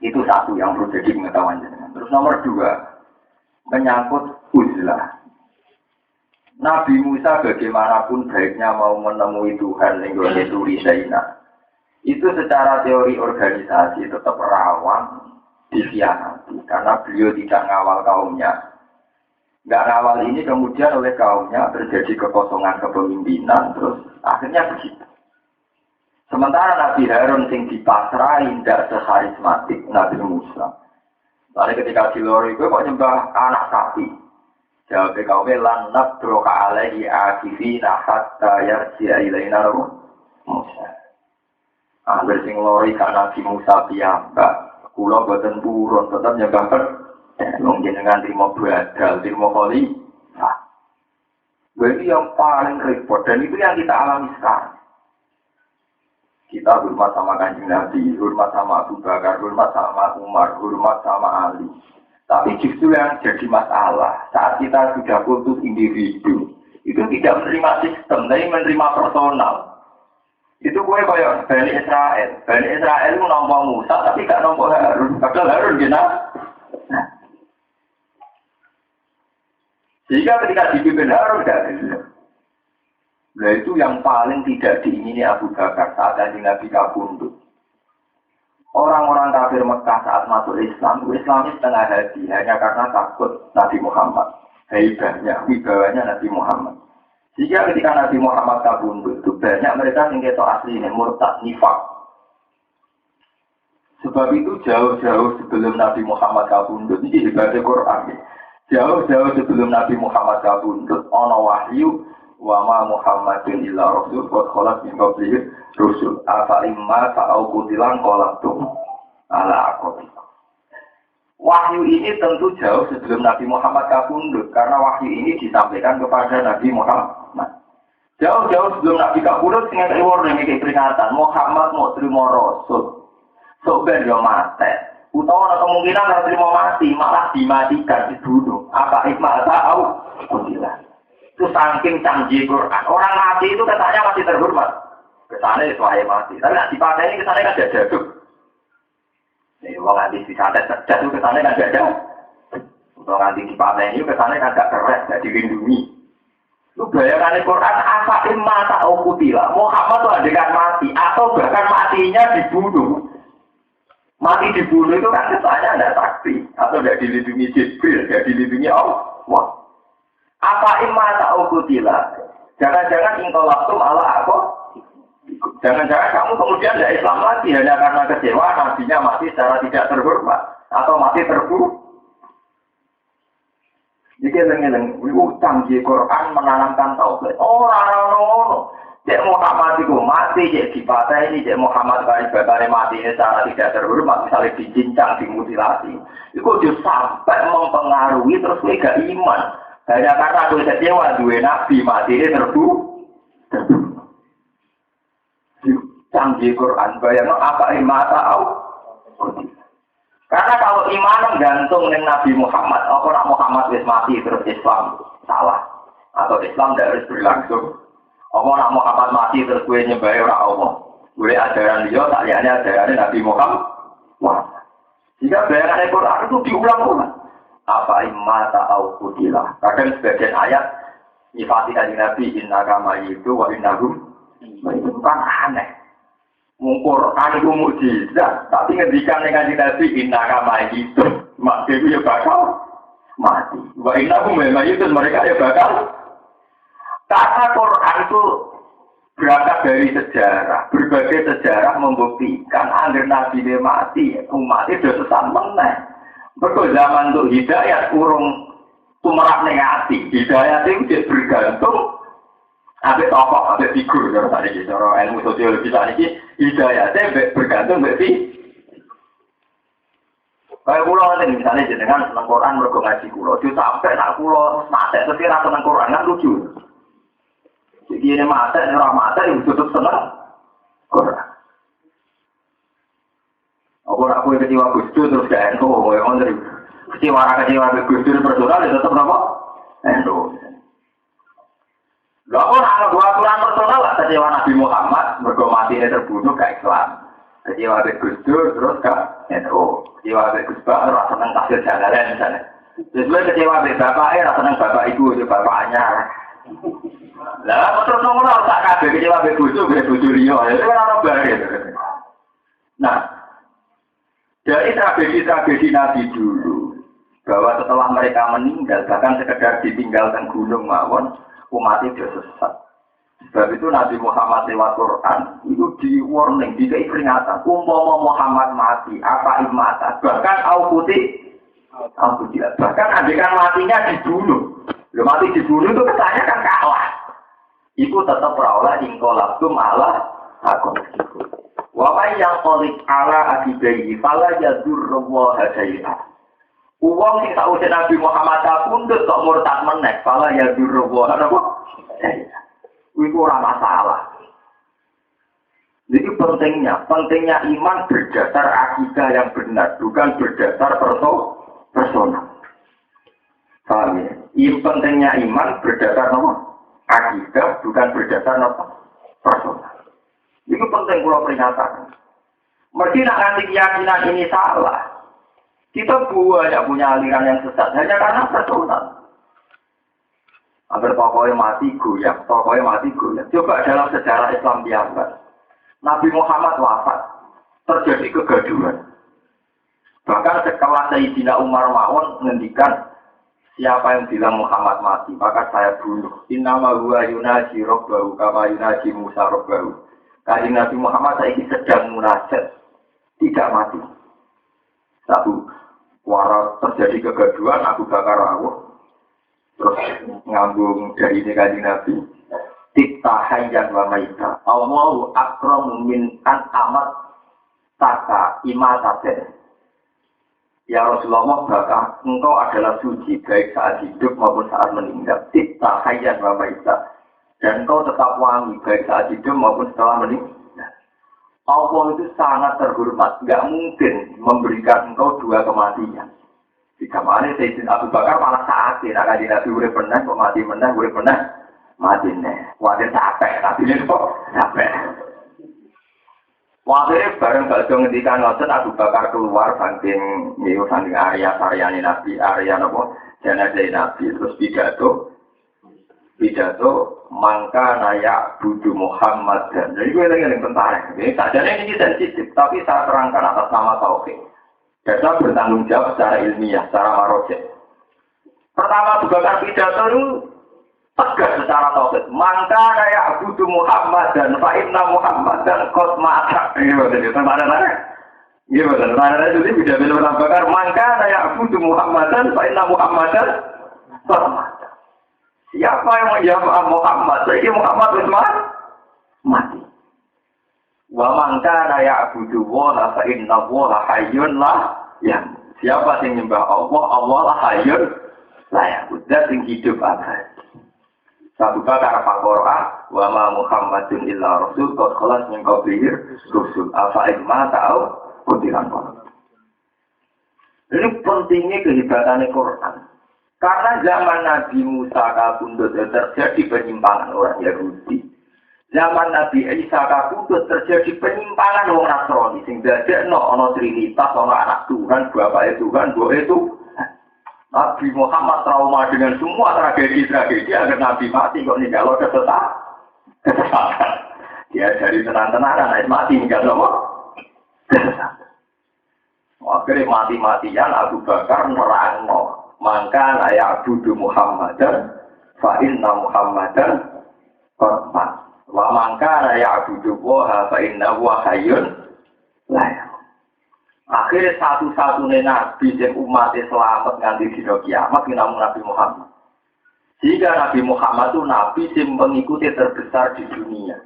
Itu satu yang perlu jadi pengetahuan jenengan. Terus nomor 2 menyangkut uzlah. Nabi Musa bagaimanapun baiknya mau menemui Tuhan yang Turi Saina. Itu secara teori organisasi tetap rawan dikhianati karena beliau tidak ngawal kaumnya. Nggak ngawal ini kemudian oleh kaumnya terjadi kekosongan kepemimpinan terus akhirnya begitu. Sementara Nabi Harun yang dipasrahin tidak seharismatik Nabi Musa. Lalu ketika Silori itu kok nyembah anak sapi. Jawab kaumnya lan nabroka alaihi akifina hatta yarji'a ilaina Musa. Hampir sing lori ka Nabi Musa piyambak. Kula boten purun tetep nyembah wong jenengan trimo badal, trimo koli. Ini yang paling repot dan itu yang kita alami sekarang. Kita hormat sama Kanjeng Nabi, hormat sama Abu Bakar, hormat sama Umar, hormat sama Ali. Tapi justru yang jadi masalah saat kita sudah kultus individu itu tidak menerima sistem, tapi menerima personal. Itu gue kayak Bani Israel. Bani Israel itu nampak Musa tapi gak nampak Harun. Padahal Harun gina. Nah. Sehingga ketika dipimpin Harun gak ada. Nah itu yang paling tidak diingini Abu Bakar saat Nabi kabundut. Orang-orang kafir Mekah saat masuk Islam, Islamis setengah hati hanya karena takut Nabi Muhammad. Hebatnya, wibawanya Nabi Muhammad. Jika ketika Nabi Muhammad kabundut, itu banyak mereka yang ketok asli ini, murtad, nifak. Sebab itu jauh-jauh sebelum Nabi Muhammad kabundut, ini ibadah Quran. Jauh-jauh sebelum Nabi Muhammad kabundut, ana wahyu, wa ma Muhammadin illa rasul qad khalat min qablihi rusul afa imma ta'au qutilan qalatum ala aqabi. Wahyu ini tentu jauh sebelum Nabi Muhammad kabundut karena wahyu ini disampaikan kepada Nabi Muhammad. Jauh-jauh sebelum Nabi kabundut sing ngene warning iki peringatan Muhammad mau terima rasul. Sok ben yo mate. Utawa kemungkinan ora terima mati, malah dimatikan dibunuh. Apa imma ta'au qutilan. Itu saking canggih Quran. Orang mati itu katanya masih terhormat. Kesannya suaya mati. Tapi nanti pada ini kesannya kan ada jaduk. Jadi orang nanti disantet cerdas itu kesannya kan ada. Untuk nanti di pada ini kesannya kan gak keren, gak dilindungi. Lu bayangkan Quran apa imma ta'au qutila. Muhammad itu adegan mati atau bahkan matinya dibunuh. Mati dibunuh itu kan kesannya ada saksi atau tidak dilindungi Jibril, tidak dilindungi Allah. Apa imma ta'u qutila? Jangan-jangan ingkolaktum ala aku. Jangan-jangan kamu kemudian tidak Islam lagi hanya karena kecewa nabinya mati secara tidak terhormat atau mati terbunuh. Iki lengen utang di Quran menanamkan tauhid. Orang. Cek Muhammad itu mati, cek dipateni, cek Muhammad kali mati ini secara tidak terhormat, misalnya dicincang, dimutilasi. Itu justru sampai mempengaruhi terus gue gak iman. Hanya karena gue kecewa, dua nabi mati ini canggih Quran, bayangno apa iman tahu? Karena kalau iman gantung dengan Nabi Muhammad, apa nak Muhammad wis mati terus Islam salah atau Islam tidak harus berlangsung. Apa nak Muhammad mati terus gue nyembah orang Allah. Gue ajaran dia, tak lihatnya ajaran Nabi Muhammad. Wah, jika bayangan Quran itu diulang-ulang. Apa iman tahu kutilah. Kadang sebagian ayat nyifati dari Nabi inna kama itu wa innahum itu kan aneh. Mungkur itu mukjizat, tapi ngendikan dengan Nabi inna kama itu mak itu ya bakal mati. Wa innahum itu mereka ya bakal. Kata Quran itu berangkat dari sejarah, berbagai sejarah membuktikan agar Nabi dia mati, umat itu sesat meneh. Betul zaman untuk hidayat urung tumerak negati, hidayat itu bergantung ada tokoh, ada figur, kalau tadi cara ilmu sosiologi tadi hidayatnya bergantung berarti. Kayak pulau nanti misalnya jenengan senang Quran mergo ngaji pulau, itu sampai nak pulau mati terus kira senang Quran kan lucu. Jadi ini mati, ini orang mati yang tutup senang Quran. Aku kecewa Gus Dur terus gak endo, kecewa Gus Dur personal itu tetap apa? Endo. Gak orang dua aturan personal lah kecewa Nabi Muhammad mergo mati ini terbunuh gak Islam. Kecewa Gus Dur terus gak endo. Kecewa Gus Bah rasa seneng kasih jalanan misalnya. Terus gue kecewa bapaknya rasa seneng bapak ibu itu bapaknya. Lah terus ngono ora tak kabeh kecewa bojo liya. Itu kan ora bare. Nah, dari tragedi Nabi dulu bahwa setelah mereka meninggal bahkan sekedar ditinggalkan gunung mawon umat itu sesat. Sebab itu Nabi Muhammad lewat Quran itu di warning, dikei peringatan. Umpama Muhammad mati, apa imata? Bahkan au putih, bahkan adegan matinya dibunuh. Mati dibunuh itu kesannya kan kalah. Iku tetap rawlah ingkolabtum ala akon. Wamai yang kolik ala akibayi fala yadur wa hadayah. Uang sing tak usah Nabi Muhammad pundut kok murtad menek fala yadur wa hadayah. Iku ora masalah. Jadi pentingnya iman berdasar akidah yang benar, bukan berdasar personal. Paham ya? Pentingnya iman berdasar apa? Akidah bukan berdasar apa? Personal. Itu penting kalau peringatan. Mesti nak nanti keyakinan ini salah. Kita banyak punya aliran yang sesat hanya karena personal. Agar tokohnya mati goyang. Coba dalam sejarah Islam biasa. Nabi Muhammad wafat, terjadi kegaduhan. Bahkan setelah Sayyidina Umar mawon ngendikan, siapa yang bilang Muhammad mati, maka saya bunuh. Innama huwa yunaji rabbahu kama yunaji Musa rabbahu. Kali Nabi Muhammad saiki sedang munajat, tidak mati. Satu, waras terjadi kegaduhan, Abu Bakar rawuh, terus ngambung dari Kanjeng Nabi. Tikta hayyan wa maita. Allahu akramu min an amat taka imataten. Ya Rasulullah, bahkan engkau adalah suci baik saat hidup maupun saat meninggal. Tikta hayyan wa maita. Dan engkau tetap wangi baik saat hidup maupun setelah meninggal. Allah itu sangat terhormat. Tidak mungkin memberikan engkau dua kematian. Jika mana Sayyidina Abu Bakar malah saat ini akan Nabi urip pernah, kok mati pernah, urip pernah. Mati nih, wajar capek, tapi ini kok capek. Wajarnya bareng bakso ngendikan ngotot Abu Bakar keluar saking area Nabi, area nopo jenazah Nabi, terus pidato mangka nayak budu Muhammad dan jadi gue lagi yang tentara. Ini saja ini sensitif, tapi saya terangkan atas nama tauhid. Dan saya bertanggung jawab secara ilmiah, secara marojek. Pertama Abu Bakar pidato itu tegas secara tauhid. Mangka kayak budu Muhammad dan fa'inna Muhammad dan kosmata. Ini betul. Ini betul. Jadi tidak bisa Bakar. Mangka kayak budu Muhammad dan fa'inna Muhammad dan permata. Siapa yang menjawab Muhammad? Jadi Muhammad Utsman mati. Wa man kana ya'budu wa fa inna wa hayyun la ya. Siapa yang menyembah Allah, Allah lah hayyun la ya. Udah sing hidup abadi. Satu kata Al-Qur'an, wa ma Muhammadun illa rasul qad khalas min qablihi rusul. Afa imma ta'u kutiran. Ini pentingnya kehebatannya Quran. Karena zaman Nabi Musa kabundut terjadi penyimpangan orang Yahudi. Zaman Nabi Isa kabundut terjadi penyimpangan orang Nasrani. Sehingga ada Trinitas, anak Tuhan, Bapak Tuhan, Doa itu. Nabi Muhammad trauma dengan semua tragedi-tragedi agar Nabi mati kok ninggal kesesatan. Dia dari tenang-tenangan, mati ninggal apa? Kesesatan. Akhirnya mati-matian Abu Bakar nerangno. Maka layak budu Muhammadan fa inna Muhammadan qad wa mangka layak budu wa fa inna wa hayyun layak. Akhirnya satu-satunya nabi yang umatnya selamat nganti dina kiamat namung Nabi Muhammad. Jika Nabi Muhammad itu nabi yang mengikuti terbesar di dunia.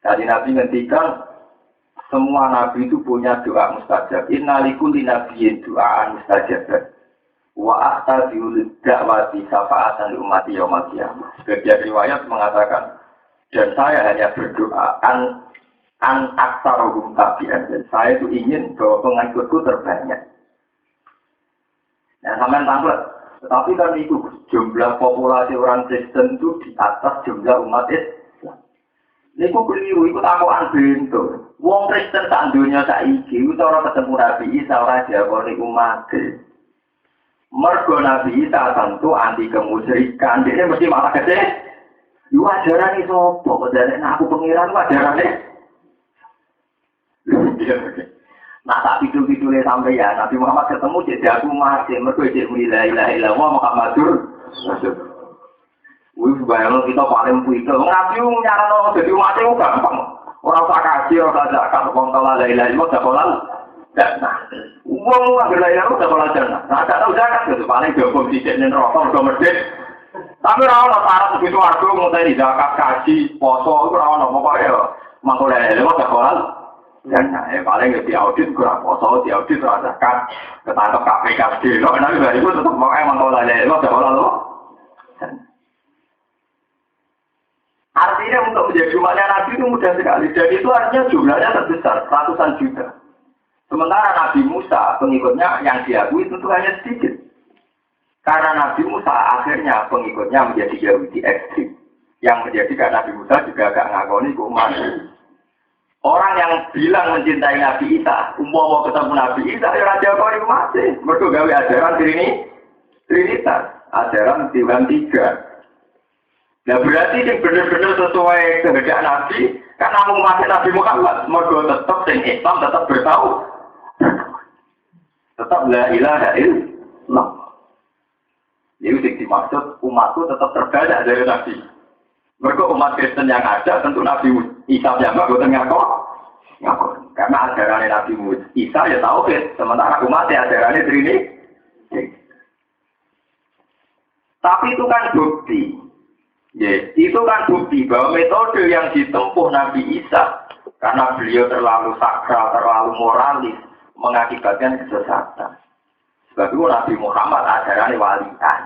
Jadi Nabi ngendikan semua nabi itu punya doa mustajab. Inna likulli nabiyyin doaan mustajab. Wa akhtaziul da'wati syafa'atan li ummati yaumil qiyamah. Sebagian riwayat mengatakan dan saya hanya berdoa an aksarohum tabi'an. Dan saya itu ingin bahwa pengikutku terbanyak. Nah, sampean tanglet. Tetapi kan itu jumlah populasi orang Kristen itu di atas jumlah umat Islam. Niku keliru, itu takokan bentuk. Wong Kristen sak donya saiki ora ketemu Nabi Isa ora diakoni umat. Mergo Nabi Isa tentu anti kemusyrikan. Dene mesti malah gede. Yo ajarane sapa? Padahal aku pengiran ajarane. Nah tak video-videone sampai ya Nabi Muhammad ketemu jadi aku mati. Mergo cek la ilaha illallah Muhammadur Rasul. Wis bayang kita paling puikel. Nabi nyarano dadi umat itu gampang. Orang tak kaji, orang tak zakat, orang tak la ilaha illallah, tak kolal jannah. Uang nggak la ilaha tak kolal jannah. Nah, tak tahu zakat itu paling dihukum di sini rokok, udah merdek. Tapi orang syarat begitu aku mau tadi zakat, kaji, poso, itu orang pokoknya mangkul la ilaha illallah, tak kolal jannah. Paling di audit kurang poso, di audit kurang zakat, ketangkep KPK di. Nanti dari itu tetap pokoknya mangkul la ilaha illallah, tak kolal jannah. Artinya untuk menjadi umatnya Nabi itu mudah sekali. Dan itu artinya jumlahnya terbesar, ratusan juta. Sementara Nabi Musa, pengikutnya yang diakui tentu hanya sedikit. Karena Nabi Musa akhirnya pengikutnya menjadi Yahudi ekstrim. Yang menjadikan Nabi Musa juga agak ngakoni umat. Orang yang bilang mencintai Nabi Isa, mau ketemu Nabi Isa, ya raja kau masih. Mereka gawe ajaran Trinitas, ajaran Tuhan tiga. Nah berarti ini benar-benar sesuai kehendak Nabi, karena umat Nabi Muhammad, mergo tetap sing Islam tetap bertahu, tetap la ilaha illallah. Ini dimaksud umatku tetap terbanyak dari Nabi. Mergo umat Kristen yang ada tentu Nabi Isa yang boten ngaku. Karena ajaran Nabi Isa ya tauhid, sementara umatnya ajarannya Trinity. Tapi itu kan bukti. Ya, itu kan bukti bahwa metode yang ditempuh Nabi Isa karena beliau terlalu sakral, terlalu moralis mengakibatkan kesesatan. Sebab itu Nabi Muhammad ajarannya walian.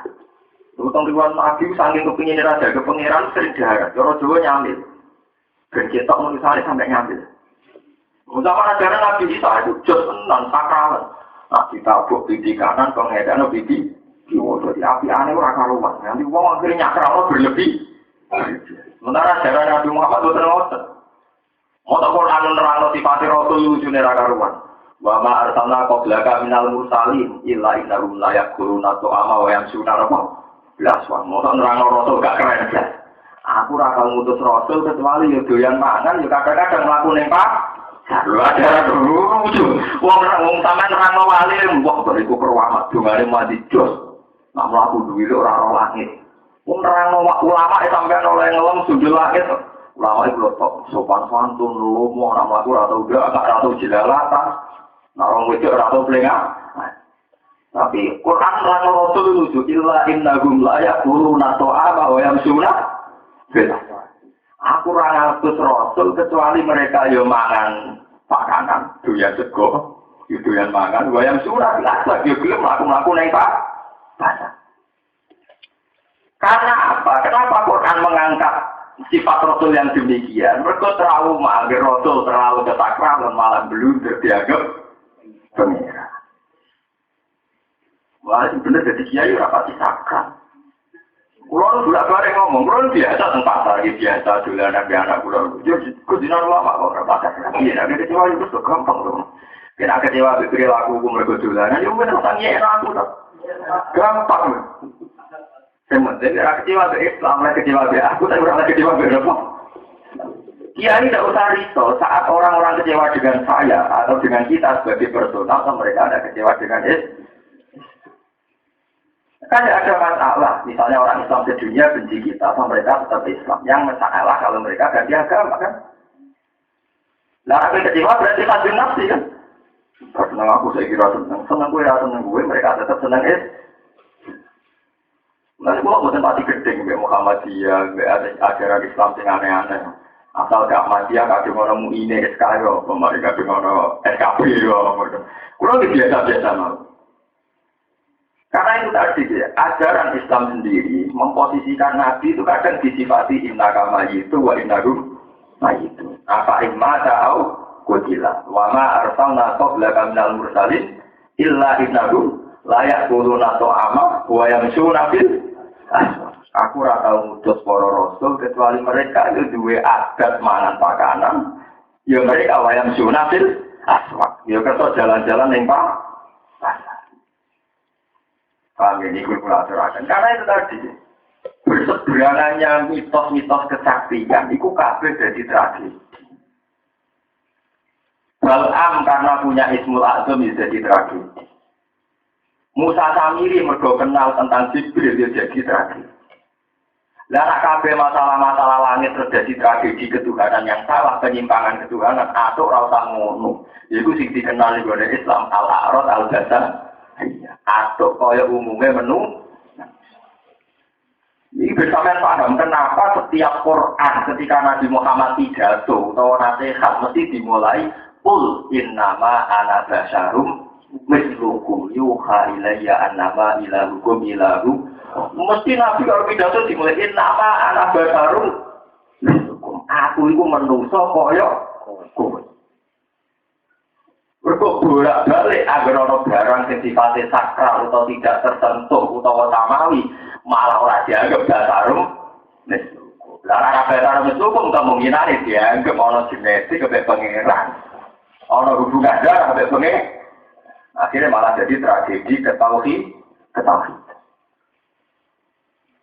Utang ribuan Nabi saking kepingin raja ke pangeran sering darat, Jawa nyambil. Dan cetok menulisnya sampai nyambil. Zaman ajaran Nabi Isa itu jos non sakral. Nah kita buk di kanan, pengedan di jadi api aneh orang karuan. Nanti uang akhirnya nyakral berlebih. Sementara ajaran Nabi Muhammad itu terngotot. Mau tak Quran nerang sifat Rasul lucu neraka karuan. Wa ma arsalna qablaka minal mursalin illa innahum la yaquluna tu'ama wa yamsuna rabbah. Belas wong mau tak nerang Rasul gak keren blas. Aku ora tau ngutus Rasul kecuali yo doyan mangan yo kadang-kadang mlaku ning Pak. Lho ajaran lucu. Wong sampean nerang wali mbok bariku perwamat dongane mati jos. Nak melaku duit orang langit. Orang ulama sampai oleh ngelem sudut langit. Ulama itu loh sopan santun lu mau nak melaku atau udah agak atau jelalatan. Nak orang wajib atau pelengah. Tapi Quran lan Rasul lucu illa innahum la yaquluna ta'ama wa yamsuna bil aswaq. Aku ora ngatus Rasul kecuali mereka yo mangan pakanan, doyan sego, doyan mangan, wa yamsuna bil aswaq yo gelem mlaku-mlaku ning pasar. Karena apa? Kenapa Quran mengangkat sifat Rasul yang demikian? Mereka trauma, Rasul terlalu ketakraman malah blunder dianggap pengira. Wah, itu benar jadi kiai rapati sakral. Kulon bulan bareng ngomong, kulon biasa tentang pasar biasa dulu anak kulon. Jadi kudinan lama kok rapati lagi. Nah, kecewa itu tuh gampang loh. Kena kecewa berperilaku mereka duluan. Yang benar tanya aku tak gampang. Sementara kena kecewa ke Islam, kecewa ke aku, tapi orang kecewa ke apa? Kiai tidak usah risau saat orang-orang kecewa dengan saya atau dengan kita sebagai personal, atau mereka ada kecewa dengan Islam. Kan ada masalah, misalnya orang Islam di dunia benci kita, atau mereka tetap Islam. Yang masalah kalau mereka ganti agama kan? Nah, aku kecewa berarti lanjut nafsi kan? Senang aku saya kira senang gue, mereka tetap senang Islam. Nanti gua bukan pati gedeng, Muhammadiyah, ajaran Islam yang aneh-aneh. Asal ke Ahmadiyah, kadang orang ini SK yo, mereka kadang orang SKP yo. Kurang biasa-biasa mau. Karena itu tadi ya, ajaran Islam sendiri memposisikan Nabi itu kadang disifati innaka mayyitu wa innahum mayyitun. Apa imma ta'au qutila wa ma arsalna qablaka minal mursalin illa innahum la ya'kuluna ta'ama wa yamshuna fil aswaq. Aku ora tau ngutus para rasul kecuali mereka itu duwe adat mangan pakanan. Ya mereka wa yamshuna fil aswaq. Ya kerso jalan-jalan ning pasar. Paham ini kulkulaturkan. Karena itu tadi berseberangannya mitos-mitos kesaktian itu kabeh jadi tragedi. Bal'am karena punya Ismul A'zam jadi tragedi. Musa Samiri mergo kenal tentang Jibril dia jadi tragedi. Lah kabeh masalah-masalah langit terjadi tragedi ketuhanan yang salah, penyimpangan ketuhanan atau ora usah ngono. Iku sing dikenal oleh Islam al-a'rad al-basan. Atau kaya umumnya menu. Ini bersama paham kenapa setiap Quran ketika Nabi Muhammad pidato atau nasihat mesti dimulai Qul innama ana basyarum mislukum yuha ilayya annama ilahukum ilahu. Mesti Nabi kalau pidato dimulai innama ana basyarum mislukum. Aku itu menungso kaya kowe. Berkok bolak-balik agar ono barang sing sifatnya sakral atau tidak tersentuh utawa samawi malah ora dianggap dasarum mislukum. Lah ora dasarum mislukum kemungkinan dianggap ono genetik kepe pangeran. Ono hubungan darah kepe pangeran. Akhirnya malah jadi tragedi ketahui.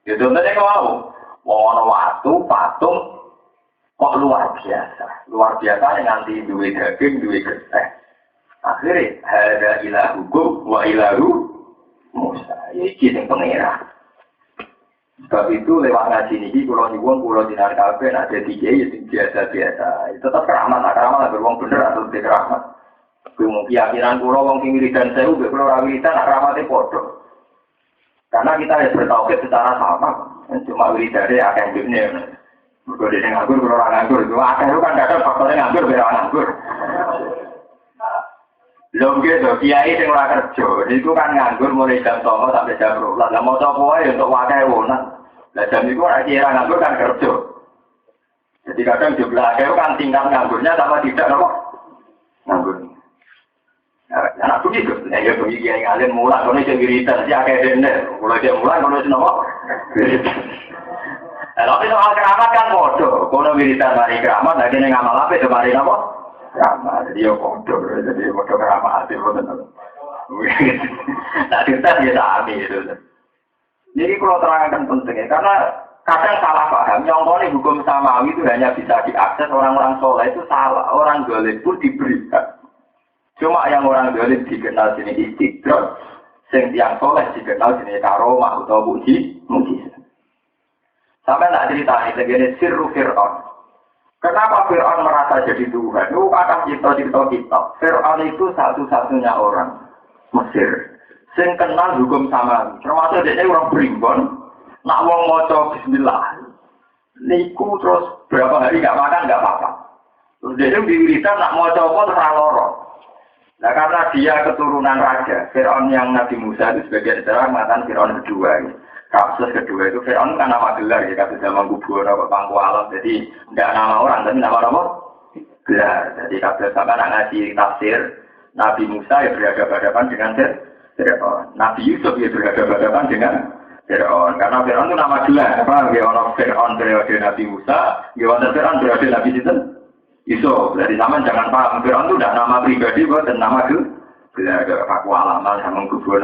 Ya contohnya kalau ono watu patung kok luar biasa yang nanti duwe daging duwe getih. Akhirnya ada ilahukum wa ilahu Musa. Ini yang pengira. Sebab itu lewat ngaji ini, pulau nyuwun, pulau dinar kabeh, ada tiga yang biasa-biasa. Tetap keramat, keramat beruang bener atau tidak keramat. Keyakinan pulau wong wiridan saya, pulau orang wiridan keramatnya bodoh. Karena kita harus bertauhid secara sama. Cuma wiridannya akan dunia. Kalau dia nganggur, kalau orang nganggur, akan itu kan kadang faktornya nganggur, biar orang nganggur. Lho gitu, kiai sing ora kerja, niku kan nganggur mulai jam 09.00 sampai jam 12. Lah mau apa wae untuk wakai wonan. Lah jam niku ora kira nganggur kan kerja. Jadi kadang jumlah akeh kan tingkat nganggurnya sama tidak apa? Nganggur. Nah, anak begitu, ya bagi kiai ngalim mulai kono sing wiridan ya akeh dene. Mulai dia mulai kono sing apa? Lah soal keramat kan bodoh. Kono wiridan mari keramat, lagi ning ngamal apa do mari apa? Ramah, jadi bodoh ramah hati betul. Nah, kita dia sami itu. Jadi kalau terangkan pentingnya, karena kadang salah paham. Yang hukum samawi itu hanya bisa diakses orang-orang soleh itu salah. Orang zalim pun diberikan. Cuma yang orang zalim dikenal sini istidrak, yang soleh dikenal sini karomah atau mujizat. Sampai tak cerita ini segini sirru Fir'aun. Kenapa Fir'aun merasa jadi Tuhan? Itu kata cerita kita. Fir'aun itu satu-satunya orang Mesir sing kenal hukum sama. Termasuk dia orang berimbon, nak wong maca bismillah. Niku terus berapa hari gak makan gak apa-apa. Terus dia diwiridan nak maca apa terang loro. Nah karena dia keturunan raja, Fir'aun yang Nabi Musa itu sebagai sejarah mengatakan Fir'aun kedua. Kasus kedua itu Fir'aun kan nama gelar ya, kasus zaman kubur atau pangku alam. Jadi tidak nama orang, tapi nama apa? Gelar. Jadi kasus sama ngaji tafsir Nabi Musa ya berhadapan-hadapan dengan Fir'aun. Nabi Yusuf ya berhadapan-hadapan dengan Fir'aun. Karena Fir'aun itu nama gelar. Apa? Ya orang Fir'aun periode Nabi Musa, ya orang Fir'aun periode Nabi Yusuf. Dari zaman jangan paham Fir'aun itu tidak nama pribadi, bukan nama gelar. Pangku alaman sama kubur.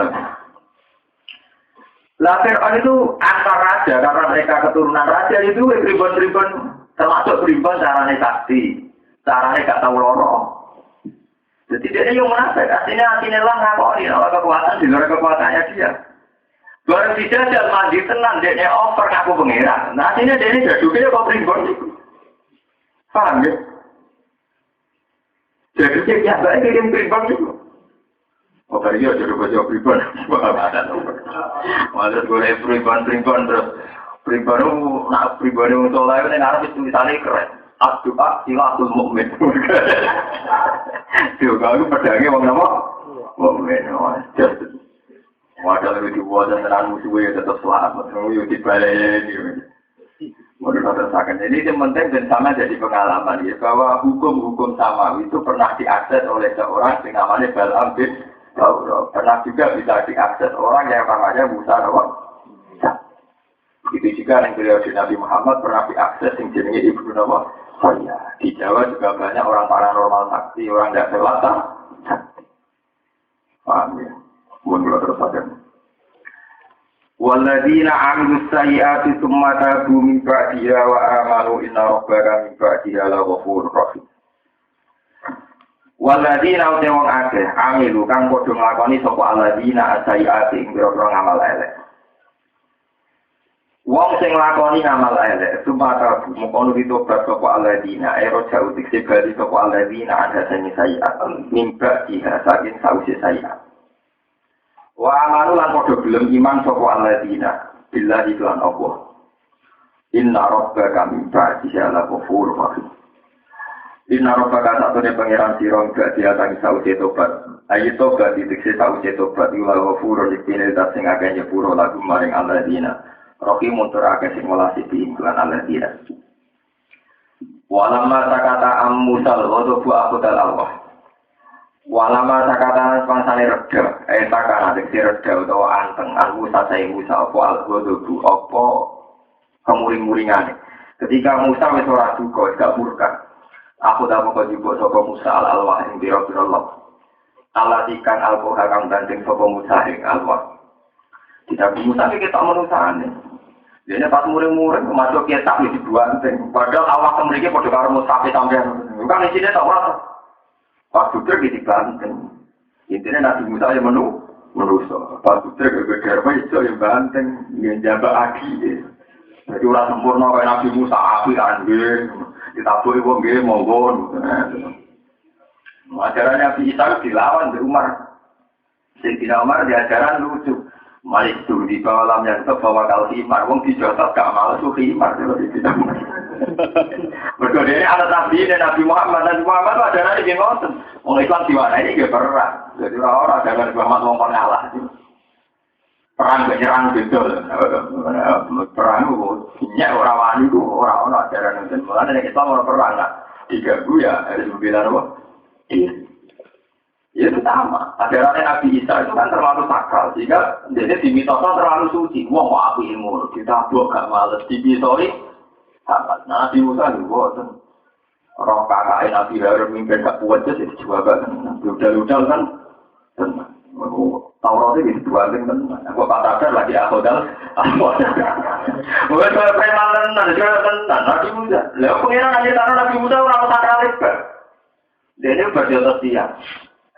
Lah Fir'aun itu antar raja, karena mereka keturunan raja itu ribuan-ribuan, termasuk ribuan caranya sakti, caranya gak tahu loro. Jadi dia yang menafik, artinya lah ngakoni, kalau kekuatan di luar kekuatannya dia. Baru dijajal mandi tenang, dia over ngaku pengeran. Nah artinya dia ini jaduknya kok ribuan itu. Paham ya? Jadi dia biasanya kirim ribuan itu. Oh, tadi ya jadi baca pribon, malah boleh pribon terus pribon itu, nak pribon itu soalnya ini ngarep itu tulisannya keren. Abdu'ah silahul mu'min. Juga aku pedangnya orang nama mu'min. Wadah lebih dibuat dan musuhnya tetap selamat. Yuk dibalik. Menurut rasakan. Jadi yang penting dan sama jadi pengalaman ya bahwa hukum-hukum sama itu pernah diakses oleh seorang yang namanya Bal'am bin Ba'urah. Pernah juga bisa diakses orang yang namanya Musa Rawat. Itu juga yang beliau Nabi Muhammad pernah diakses yang jenisnya Ibnu Nawaf. Oh ya, di Jawa juga banyak orang paranormal sakti, orang tidak selatan. Paham ya? Mungkin terus saja. Walladzina 'amilus sayyi'ati tsumma tabu min ba'diha wa amanu inna rabbaka min ba'diha laghafurur rahim. Walladzina uta wong akeh amilu kang padha nglakoni sapa alladzina sayyi'ati ing pira-pira ngamal elek. Wong sing nglakoni ngamal elek tsumma tabu mung ditobat sapa alladzina ero jauh dikse bali sapa alladzina ada sing sayyi'at min ba'diha saking sause sayyi'at. Wa amanu lan padha gelem iman sapa alladzina billahi lan Allah. Inna rabbaka min ba'diha laghafurur rahim. Inna rabbaka satune pangeran sira gak diatangi sause tobat. Ayo tobat dikse sause tobat ila ghafurur dikene dat sing akeh nyepuro lagu maring alladzina. Rahim muntur akeh sing welasi diinglan alladzina. Walamma sakata am musal ghadabu aqudal Allah. Walama sakata pangsane reda, sakana dikse reda utawa anteng Musa sai Musa apa al-ghadabu apa kemuring-muringane. Ketika Musa wis ora duka, gak murka. Aku dah mau kejibuk sopo Musa al-alwah yang biro-biro Allah. Allah ikan al-koha kang banding sopo Musa yang alwah. Tidak Musa ini kita menusahkan. Jadi pas muring-muring masuk kitab itu dibuanting. Padahal awak memiliki pada karo Musa sampai bukan isinya tak orang. Pas sudah dibanting. Intinya Nabi Musa yang menuso. Pas sudah geger itu yang banting, yang jaga aki. Jadi orang sempurna kayak Nabi Musa api kan ditaburi wong nggih monggo. Ajaran Nabi Isa dilawan di Umar. Sayyidina Umar diajaran lucu. Malik itu di bawah lam yang terbawa kal himar. Wong dijotos gak malas tuh himar. Berikut ini ada Nabi dan Nabi Muhammad. Nabi Muhammad itu ajaran ini ngoten. Wong Islam diwarna ini gak perang. Jadi orang ajaran Nabi Muhammad wong ngalah. Perang penyerang betul. Perang itu minyak orang wani itu orang-orang ajaran itu. Mulanya Islam orang perang lah. Diganggu ya harus membela apa? Iya. Ya itu sama. Ajaran Nabi Isa itu kan terlalu sakral. Jika dia dimitosnya terlalu suci. Wah mau aku ilmu. Kita buat gak males. Dimitosnya sama. Nabi Musa juga. Orang kakaknya Nabi Harun mimpin gak kuat jadi juga kan. Udal-udal kan. Tenang. Tauratnya di dua-dua teman. Aku patah lagi ahodal. Bukan soal preman tenan, jual tenan. Nabi Musa. Lalu pengiran aja taruh Nabi Musa orang sakral itu. Dia ini berjodoh siang.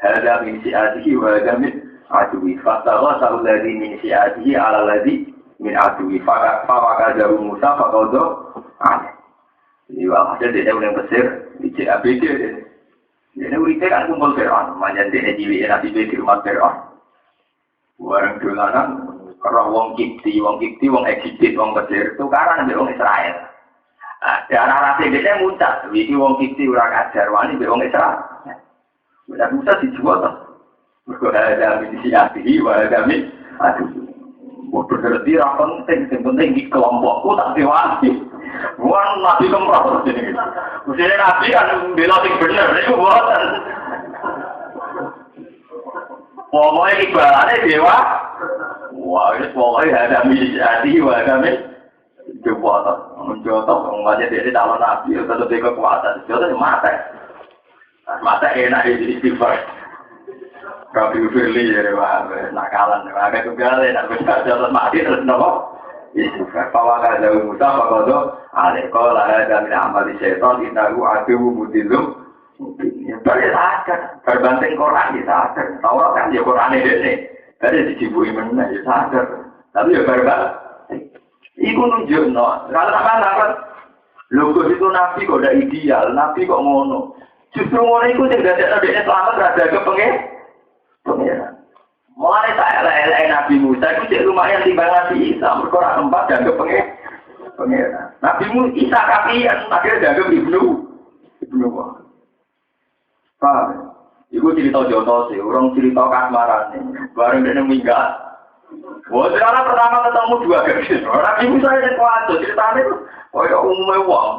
Ada misi adihi, ada min adui. Fastawa tahu dari misi adihi ala ladi min adui. Fakak jauh Musa, fakak do. Jadi waktu dia yang besar di CABD. Dia urite kan kumpul Fir'aun, manjan dia jiwi Nabi di rumah Fir'aun. Bareng dolanan roh wong Kipti, wong Egypt, wong Mesir tukaran mbek wong Israel. Darah rasa dia muncul, iki wong Kipti ora kajar wani mbek wong Israel. Udah Musa dijual toh. Mergo ada misi ati, ada misi. Aduh. Bodoh ngerti ra penting, sing penting di kelompokku tak diwasi. Wan nabi kemrot jenenge. Mesti nabi kan bela sing bener iku boten. Pokoknya ibaratnya dewa, wah itu pokoknya ada misi hati, ada misi kekuatan, menjodoh, umatnya dia calon nabi, tetap dia kekuatan, jodoh mata enak jadi istighfar. Kapi Firly ya, nakalan, agak tunggal, nak besar jodoh mati terus nopo. Istighfar, pawalah jauh Musa, pakodo, alikola ada min amal syaitan, inahu aduh mutilum. Balik sadar, berbanding Quran ya sadar. Taurat kan ya Quran ini, ada dicibui mana ya sadar. Tapi ya berbanding. Iku nunjuk no. Kalau sampai logo itu nabi kok udah ideal, nabi kok ngono. Justru ngono itu tidak ada selamat ada kepengen. Mulai saya elek Nabi Musa itu lumayan timbang Nabi Isa, berkorak tempat dan kepengen. Nabi Isa kapian, akhirnya jaga ibnu wah. Iku cerita jono sih, orang cerita kasmaran nih. Bareng dia minggat. Wah, sekarang pertama ketemu dua gadis. Orang ibu saya yang kuat, ceritanya itu, kayak umumnya uang.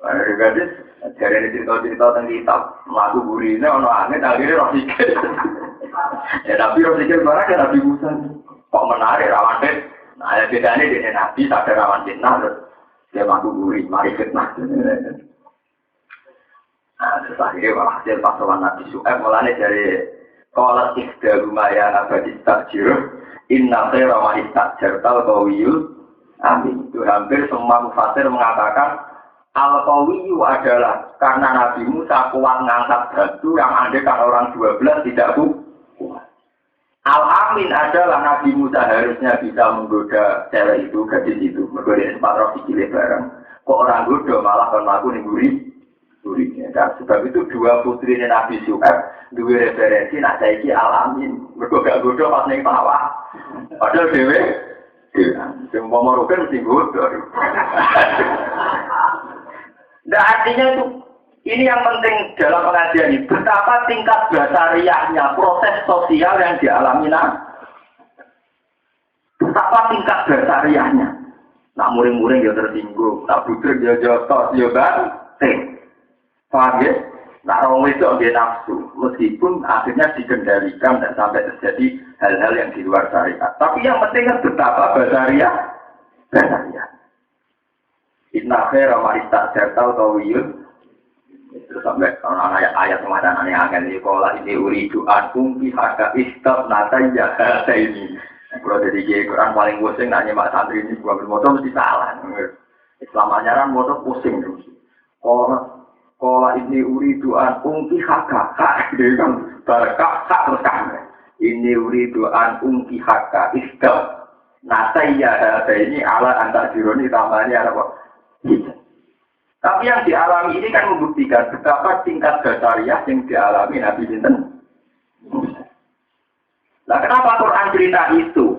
Ada gadis, jadi cerita-cerita tentang kitab, lagu burine, orang angin, akhirnya rosikir. Ya Nabi rosikir barang ya Nabi Musa. Kok menarik rawan deh. Nah, ada bedanya dengan Nabi, sadar rawan fitnah, terus dia lagu buri, mari fitnah. Nah, terus akhirnya walhasil pasawan Nabi Su'eb mulanya dari kolat ikhda lumayan abadis takjir inna khaira wa istakjar tal-qawiyul amin. Itu hampir semua mufassir mengatakan al-qawiyu adalah karena Nabi Musa kuat ngangkat batu yang ada kan orang 12 tidak kuat. Al-amin adalah Nabi Musa harusnya bisa menggoda cewek itu, gadis itu, menggoda sempat roh sikile bareng. Kok orang goda malah kan laku nih gurinya. Dan sebab itu dua putri Nabi Su'eb dua referensi nak saiki alamin. Mergo gak godho pas ning sawah. Padahal dhewe sing momorukan mesti godho. Nah artinya itu ini yang penting dalam pengajian ini. Betapa tingkat basariahnya proses sosial yang dialami betapa tingkat basariahnya. Nak muring-muring ya tersinggung, nak budrek ya jotos, ya banting. Paham ya? Nak orang itu dia nafsu, meskipun akhirnya dikendalikan dan sampai terjadi hal-hal yang di luar syariat. Tapi yang penting kan betapa basariah. Inna khaira marista jartal kawiyun. Terus sampai ayat semacam aneh-aneh ini kola ini uridu ankum pihaka istab nataya kata ini. Kalau dari Quran paling pusing nanya mak santri ini gua bermotor mesti salah. Islam ajaran motor pusing terus. Kola ini uridu ankum pihaka dia kan berkah terus kan. Ini uridu ankum pihaka istab nataya kata ini ala antar jironi tamanya apa? Tapi yang dialami ini kan membuktikan betapa tingkat basariah yang dialami Nabi Sinten. Nah, kenapa Quran cerita itu?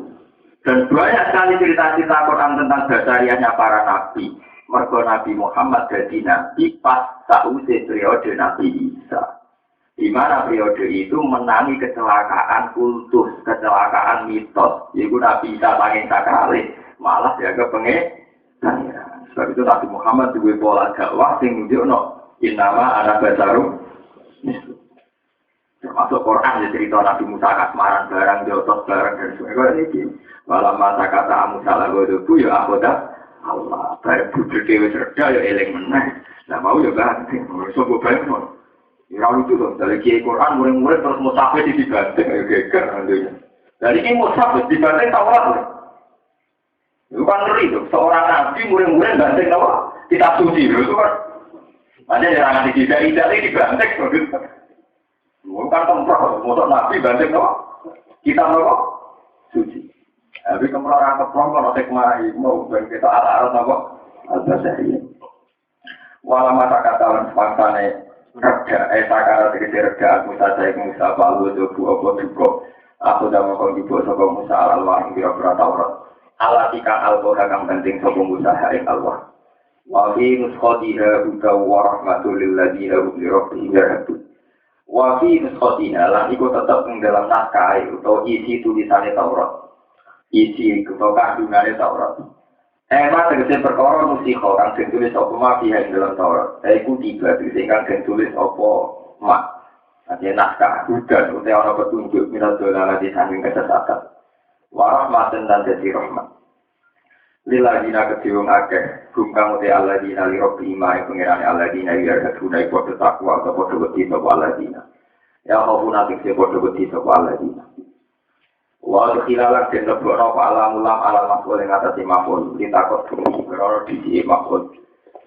Dan banyak sekali cerita-cerita Quran tentang basariahnya para nabi. Mergo Nabi Muhammad jadi nabi pas sausé periode Nabi Isa. Di mana periode itu menangi kecelakaan kultus, kecelakaan mitos. Yaitu Nabi Isa saking sakale, malah jaga pengeran. Sebab itu Nabi Muhammad juga pola dakwah sing nunjukno innama ana basarum mislu. Termasuk Quran ya cerita Nabi Musa kasmaran barang jotos barang dan sebagainya ini. Walau masa kata Musa lagu itu ya akhoda Allah. Barang budur dewa serda ya eling meneh. Nah mau ya ganting. Sopo banyak pun. Ya itu loh. Dari kiai Quran murid-murid terus musafir dibanting. Ya geger nantinya. Dari ini musafir dibanting Taurat. Itu kan ngeri tuh, seorang nabi murid-murid banting apa? Kitab suci itu kan. Hanya jangan tidak dibanting begitu. Bukan tempat, motor nabi banting apa? Kitab apa? Suci. Tapi kalau orang keprong kalau tekmai mau dan kita arah apa? Al-Basari. Walau mata katakan sepangsane reda, sakara tegese reda, Musa saya Musa balu itu apa juga. Aku dah mau kau jupuk sapa Musa al-Allah ing pira-pira Taurat. Allah tika al-Qur'an kang penting sapa Musa ing Allah. Wa fi nuskhatiha hudaw wa rahmatul lil ladzina hum li rabbihim yarhabun. Wa fi nuskhatiha lan iku tetep ing dalam naskah utawa isi tulisane Taurat. Isi kandungane Taurat. Emang tegese perkara nusikha kang ditulis apa mafiha ing dalam Taurat. Iku tiga sing kang ditulis apa mak. Ada naskah, hujan, utai orang petunjuk, minat dolar di samping kesesatan. Warahmatan dan jadi rahmat. Lilladina kecium akeh, gumkang utai alladina li robbi ima yang pengirani alladina biar ketunai bodoh takwa atau bodoh beti sopa alladina. Ya maupun nanti si bodoh beti sopa alladina. Walau khilalak dan lebokno alam makhluk yang atas imamul, ditakut bumi, berorot di si makhluk.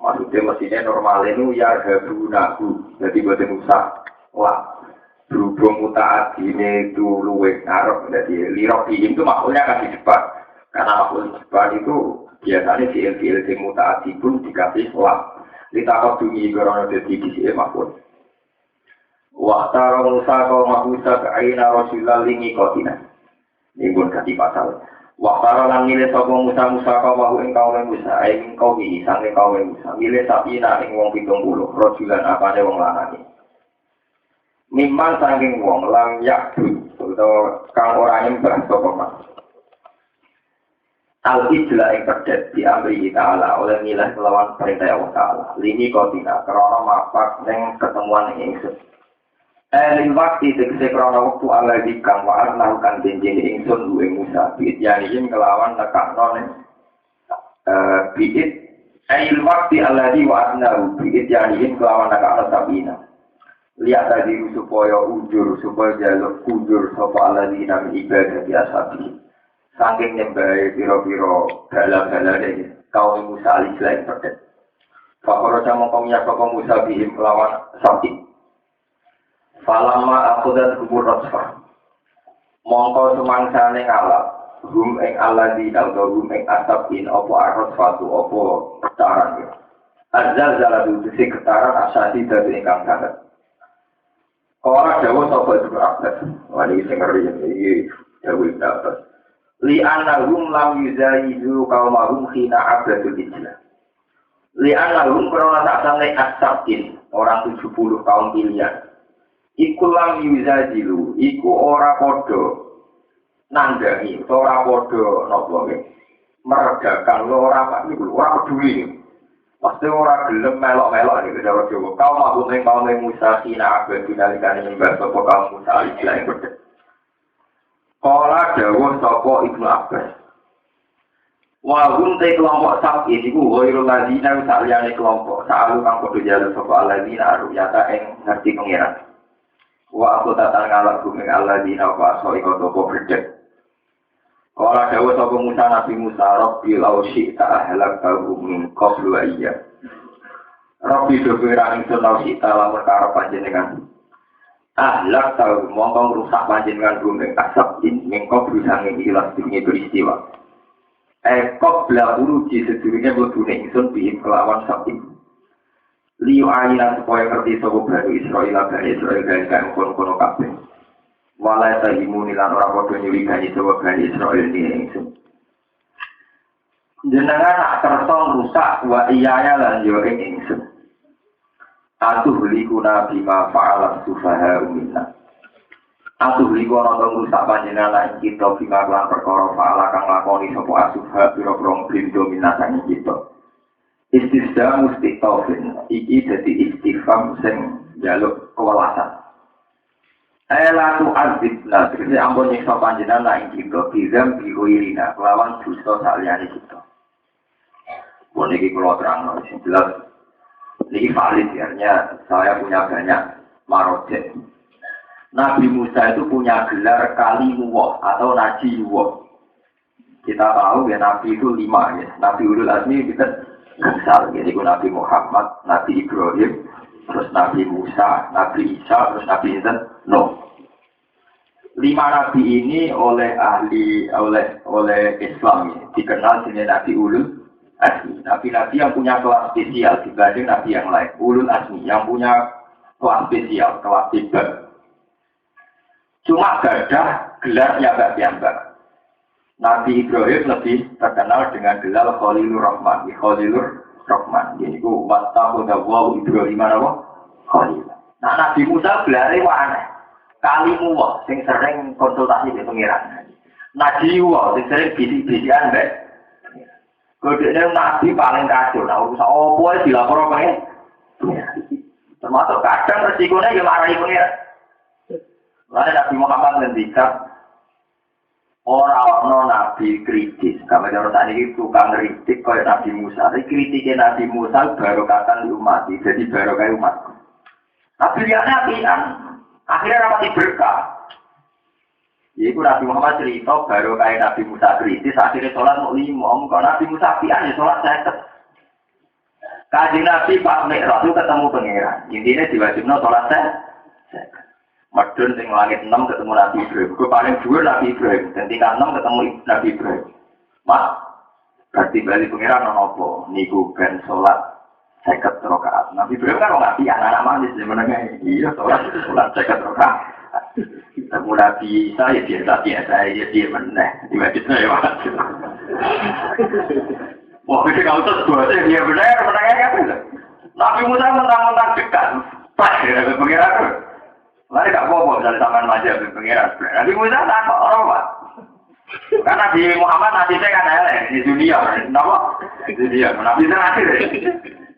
Maksudnya mestinya normal itu ya gabunahu, jadi bodoh usah. Wah, berhubung mutaat ini itu luwek ngarep, jadi lirok itu maksudnya akan di depan. Karena makhluk depan itu biasanya fiil-fiil di mutaat pun dikasih lam. Ditakut dungi berana jadi di makhluk. Wah, taro Musa kau mahusa ke aina Rasulullah lingi kotina. Ini pun ganti pasal. Wah, taro lan milih sopo Musa kau mahu ing kau Musa, ing kau ini sange kau Musa. Milih sapina ing wong 70, Rasulullah apane wong lanang. Mimman saking wong lam yakbud atau kang ora nyembah sapa mas. Al-ijla ing perdet diamri ta'ala oleh milah melawan perintah Allah Ta'ala. Lini kotina karena mapak ning ketemuan ingsun. Lin waktu tegese karena waktu Allah dikang wa'ad lakukan janjine ingsun duwe Musa. Biit yanihim kelawan nekakno ning biit ail waktu Allah di wa'adnahu biit yanihim kelawan nekakno sabina. Lihat tadi supaya ujur, supaya jaluk ujur sapa alladzina min ibadah biasabi. Saking nyembah pira-pira bala-balane kaum Musa alaihi perdet. Fakoro sama kaum ya sapa Musa bihim lawan sapi. Falamma aqudat kubur rasfa. Mongko sumangsane ngalap hum ing alladzina utawa hum ing asabin apa arrasfatu apa getaran ya. Azal zaladu sing getaran asasi dadi ingkang sanget. Orang Jawa sapa itu Abbas. Wah ini sing ngeri iki Jawa Abbas. Li annahum lam yuzayidu qaumahum khina abadul ijlah. Li annahum karena tak sampai asabin orang 70 kaum pilihan. Iku lam yuzayidu, iku ora padha nanggangi, ora padha napa nggih. Meredakan ora apa niku ora peduli. Pasti orang gelem melok-melok ini Jawa Jawa. Kau mahu kaum Musa kina abad dinalikan nyembah sapa kaum Musa alaihi berdek. Kala dawuh sapa Ibnu Abbas. Wahum te kelompok sapi niku ghairul ladina saliyane kelompok saalu kang padha jalu sapa alladzina aruyata ing ngerti pengiran. Wa aku tatang ngalak gumeng alladzina wa asoi kota berdek. Kala dawuh sapa Musa Nabi Musa Rabbi law syi'ta ahlaktahu min qablu ayya. Rabbi doberang ingsun law syi'ta lamun karep panjenengan. Ahlaktahu mongko ngrusak panjenengan gumeng asabin min qablu sange ilas dunya peristiwa. Qabla uruji sedurunge mlebune ingsun bihim kelawan sabin. Liu ayina supaya ngerti sapa Bani Israil kan kono-kono kabeh. Walai tahimu nilan ora padha nyurigani sapa Bani Israil ini ingsun. Jenengan nak kersa rusak wa iyaya lan yo ing ingsun. Atuh likuna bima fa'alat sufaha minna. Atuh likuna rusak panjenengan lan kita bima lan perkara fa'ala kang lakoni sapa asufa pira-pira blindo minasane kita. Istisda mustitofin iki dadi istifham sing njaluk kewelasan. Elatu azibna, terus ampun nyiksa panjenengan lain kita, bizam bihoirina, kelawan dosa saliyane kita. Bon ini kalau terang, jelas, ini valid ya, saya punya banyak marojet. Nabi Musa itu punya gelar Kalimuwah atau Najiwah. Kita tahu ya Nabi itu 5 ya, Nabi Ulul Azmi kita besar, jadi Nabi Muhammad, Nabi Ibrahim, terus Nabi Musa, Nabi Isa, terus Nabi Nuh. 5 nabi ini oleh Islam ini dikenal sebagai Nabi Ulul Azmi. Nabi-nabi yang punya kelas spesial dibanding nabi yang lain. Ulul Azmi yang punya kelas spesial, kelas hebat. Cuma gadah gelarnya mbak. Nabi Ibrahim lebih terkenal dengan gelar Khalilur Rahman. Khalilur Rahman. Jadi ku wattaqahu Ibrahim apa? Khalil. Nah Nabi Musa gelarnya wah aneh. Kalimu wah sing sering konsultasi dengan pengiran. Nabi wah sing sering bisik-bisikan mbek. Kodene Nabi paling kacau. Nah urusan opo ae dilapor pengen. Termasuk kadang resikonya yang marahi pengiran. Lalu Nabi Muhammad ngendikan orang Nabi kritis. Kami orang tadi itu tukang kritik kayak Nabi Musa. Tapi kritiknya Nabi Musa barokatan di umat. Jadi barokah umat. Tapi lihatnya apian. Akhirnya rapati berkah. Yaitu Nabi Muhammad cerita barokah Nabi Musa kritis. Akhirnya sholat mau 5. Kalau Nabi Musa apian ya sholat 50. Kajian Nabi pas Mi'raj itu ketemu pengiran. Intinya diwajibnya sholat 50. Madun sing langit 6 ketemu Nabi Ibrahim. Gue paling dhuwur Nabi Ibrahim. Dan tingkat 6 ketemu Nabi Ibrahim. Mas, berarti balik pengiran nopo. Niku ben sholat 50 rakaat. Nabi Ibrahim kan nggak anak-anak manis di menengah. Iya sholat 50 rakaat. Ketemu Nabi Isa ya biasa ya dia meneh. Diwajibnya ya mas. Wah itu kalau terus buatnya dia benar menengahnya apa? Nabi Musa mentang-mentang dekat. Pas ya pengiran. Lari gak apa-apa, misalnya taman maja di pengiran. Nabi Musa tak kok orang Pak. Karena Nabi Muhammad nasibnya kan elek di dunia. Kenapa? Di dunia. Nabi itu nasib.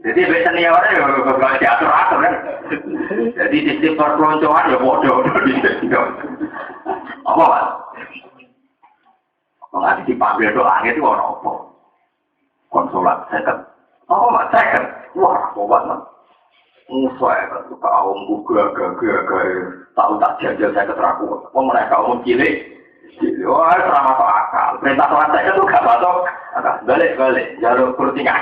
Jadi seniornya ya gak diatur-atur kan. Jadi sistem perpeloncoan ya bodoh. Apa Pak? Kalau nanti dipanggil doa itu orang apa? Konsulat second. Apa Pak? Second. Wah, obat Pak. Musuh kan suka awam buka tahu tak jajal saya keteraku. Apa mereka awam cilik? Wah, selama masuk akal. Perintah sholat saya itu gak masuk. Balik jalur kurtingan.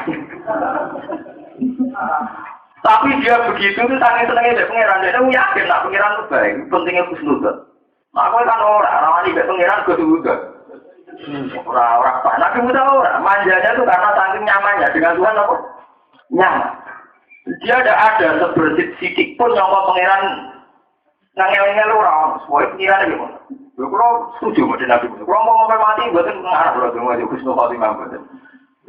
Tapi dia begitu itu sangat senangnya dari pengiran. Dia yakin nak pengiran itu baik. Pentingnya khusnudan. Nah, aku kan orang ini dari pengiran khusnudan. Orang panas itu orang. Manjanya itu karena saking nyamannya dengan Tuhan apa? Nyaman. Dia ada sebersih sidik pun yang mau pangeran nangel-ngel orang, semua pengiran itu. Kalau setuju dengan Nabi Musa, kalau mau mati, buatin pengarah berarti mau jadi Husnul Khotimah buatin.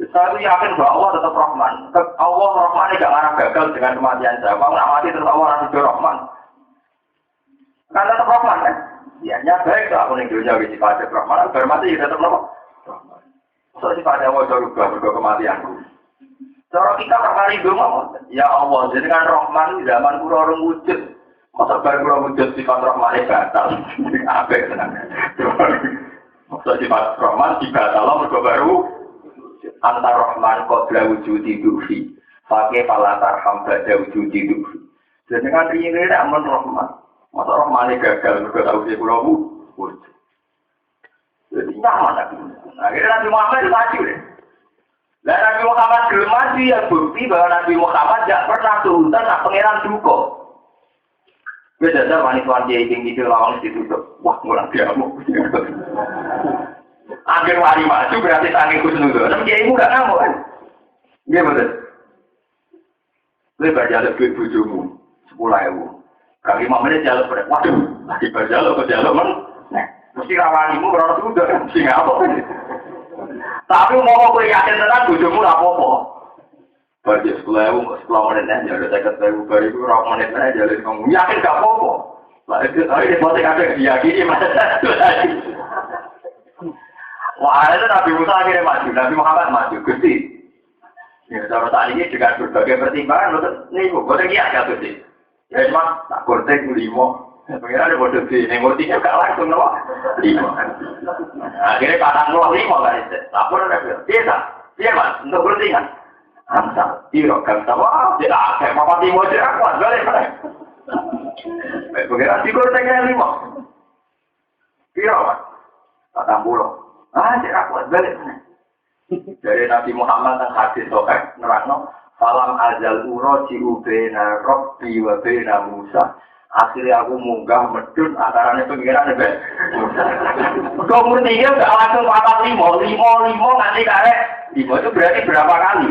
Saya itu yakin bahwa Allah tetap Rahman. Allah Rahman ini jangan gagal dengan kematian saya. Kalau nak mati tetap Allah Rasul Rahman. Kan tetap Rahman kan? Ya, baik tak aku nih dunia wisi pada Rahman. Bermati tetap Rahman. So sifatnya Allah berubah kematianku. Cara kita terkari dong, ya Allah, jadi kan Rahman zaman kurang wujud. Masa baru kurang wujud sifat Rahman batal. Apa tenang. Masa sifat Rahman dibatal mergo baru antar Rahman qabla wujudi dufi. Pakai palatar hamba wujudi dufi. Jadi kan ini aman Rahman. Masa Rahman gagal mergo tahu dia kurang wujud. Jadi nyaman aku. Akhirnya Nabi Muhammad maju deh. Dan Nabi Muhammad belum maju ya bukti bahwa Nabi Muhammad tidak pernah turutan nak pangeran duko. Beda wanita-wanita yang gitu lawang ditutup. Wah ngulang diamuk. Akhir hari maju berarti sangi khusnudan. Tapi dia ibu gak ngamuk kan? Iya betul. Lebar jalur duit bujumu 10.000. Kali 5 menit jalur pada. Waduh, lagi berjalur ke jalur men. Mesti rawanimu berapa sudah kan? Mesti ngapa kan? Tapi mau aku yakin tenang, bujumu apa-apa. Bagi 10.000 menitnya, jadi saya kata baru itu 2 menit aja, jadi kamu yakin gak apa-apa. Lah itu masih ada diyakini masa satu lagi. Wah itu Nabi Musa akhirnya maju, Nabi Muhammad maju, Gusti. Ya cara saat ini dengan berbagai pertimbangan, nih gue kiat gak Gusti. Ya cuma tak kortek 5. Pengira ada bodoh sih, yang murtinya gak langsung loh. 5. Akhirnya patang loh 5 kan itu. Lapor ada biasa. Iya mas, untuk bertingan. Hamsa, tiro, hamsa, wah, tidak ada. Papa Timo aja kuat, balik. Pengira tidur tinggal 5. Tiro mas, patang pulau. Tidak kuat, balik. Dari Nabi Muhammad yang hadis sokai, nerangno. Falam azal uro ciubena Robbi wa bena Musa. Akhirnya aku munggah medun antaranya pengiran ya, kau murninya gak langsung 45 nanti karek 5 itu berarti berapa kali?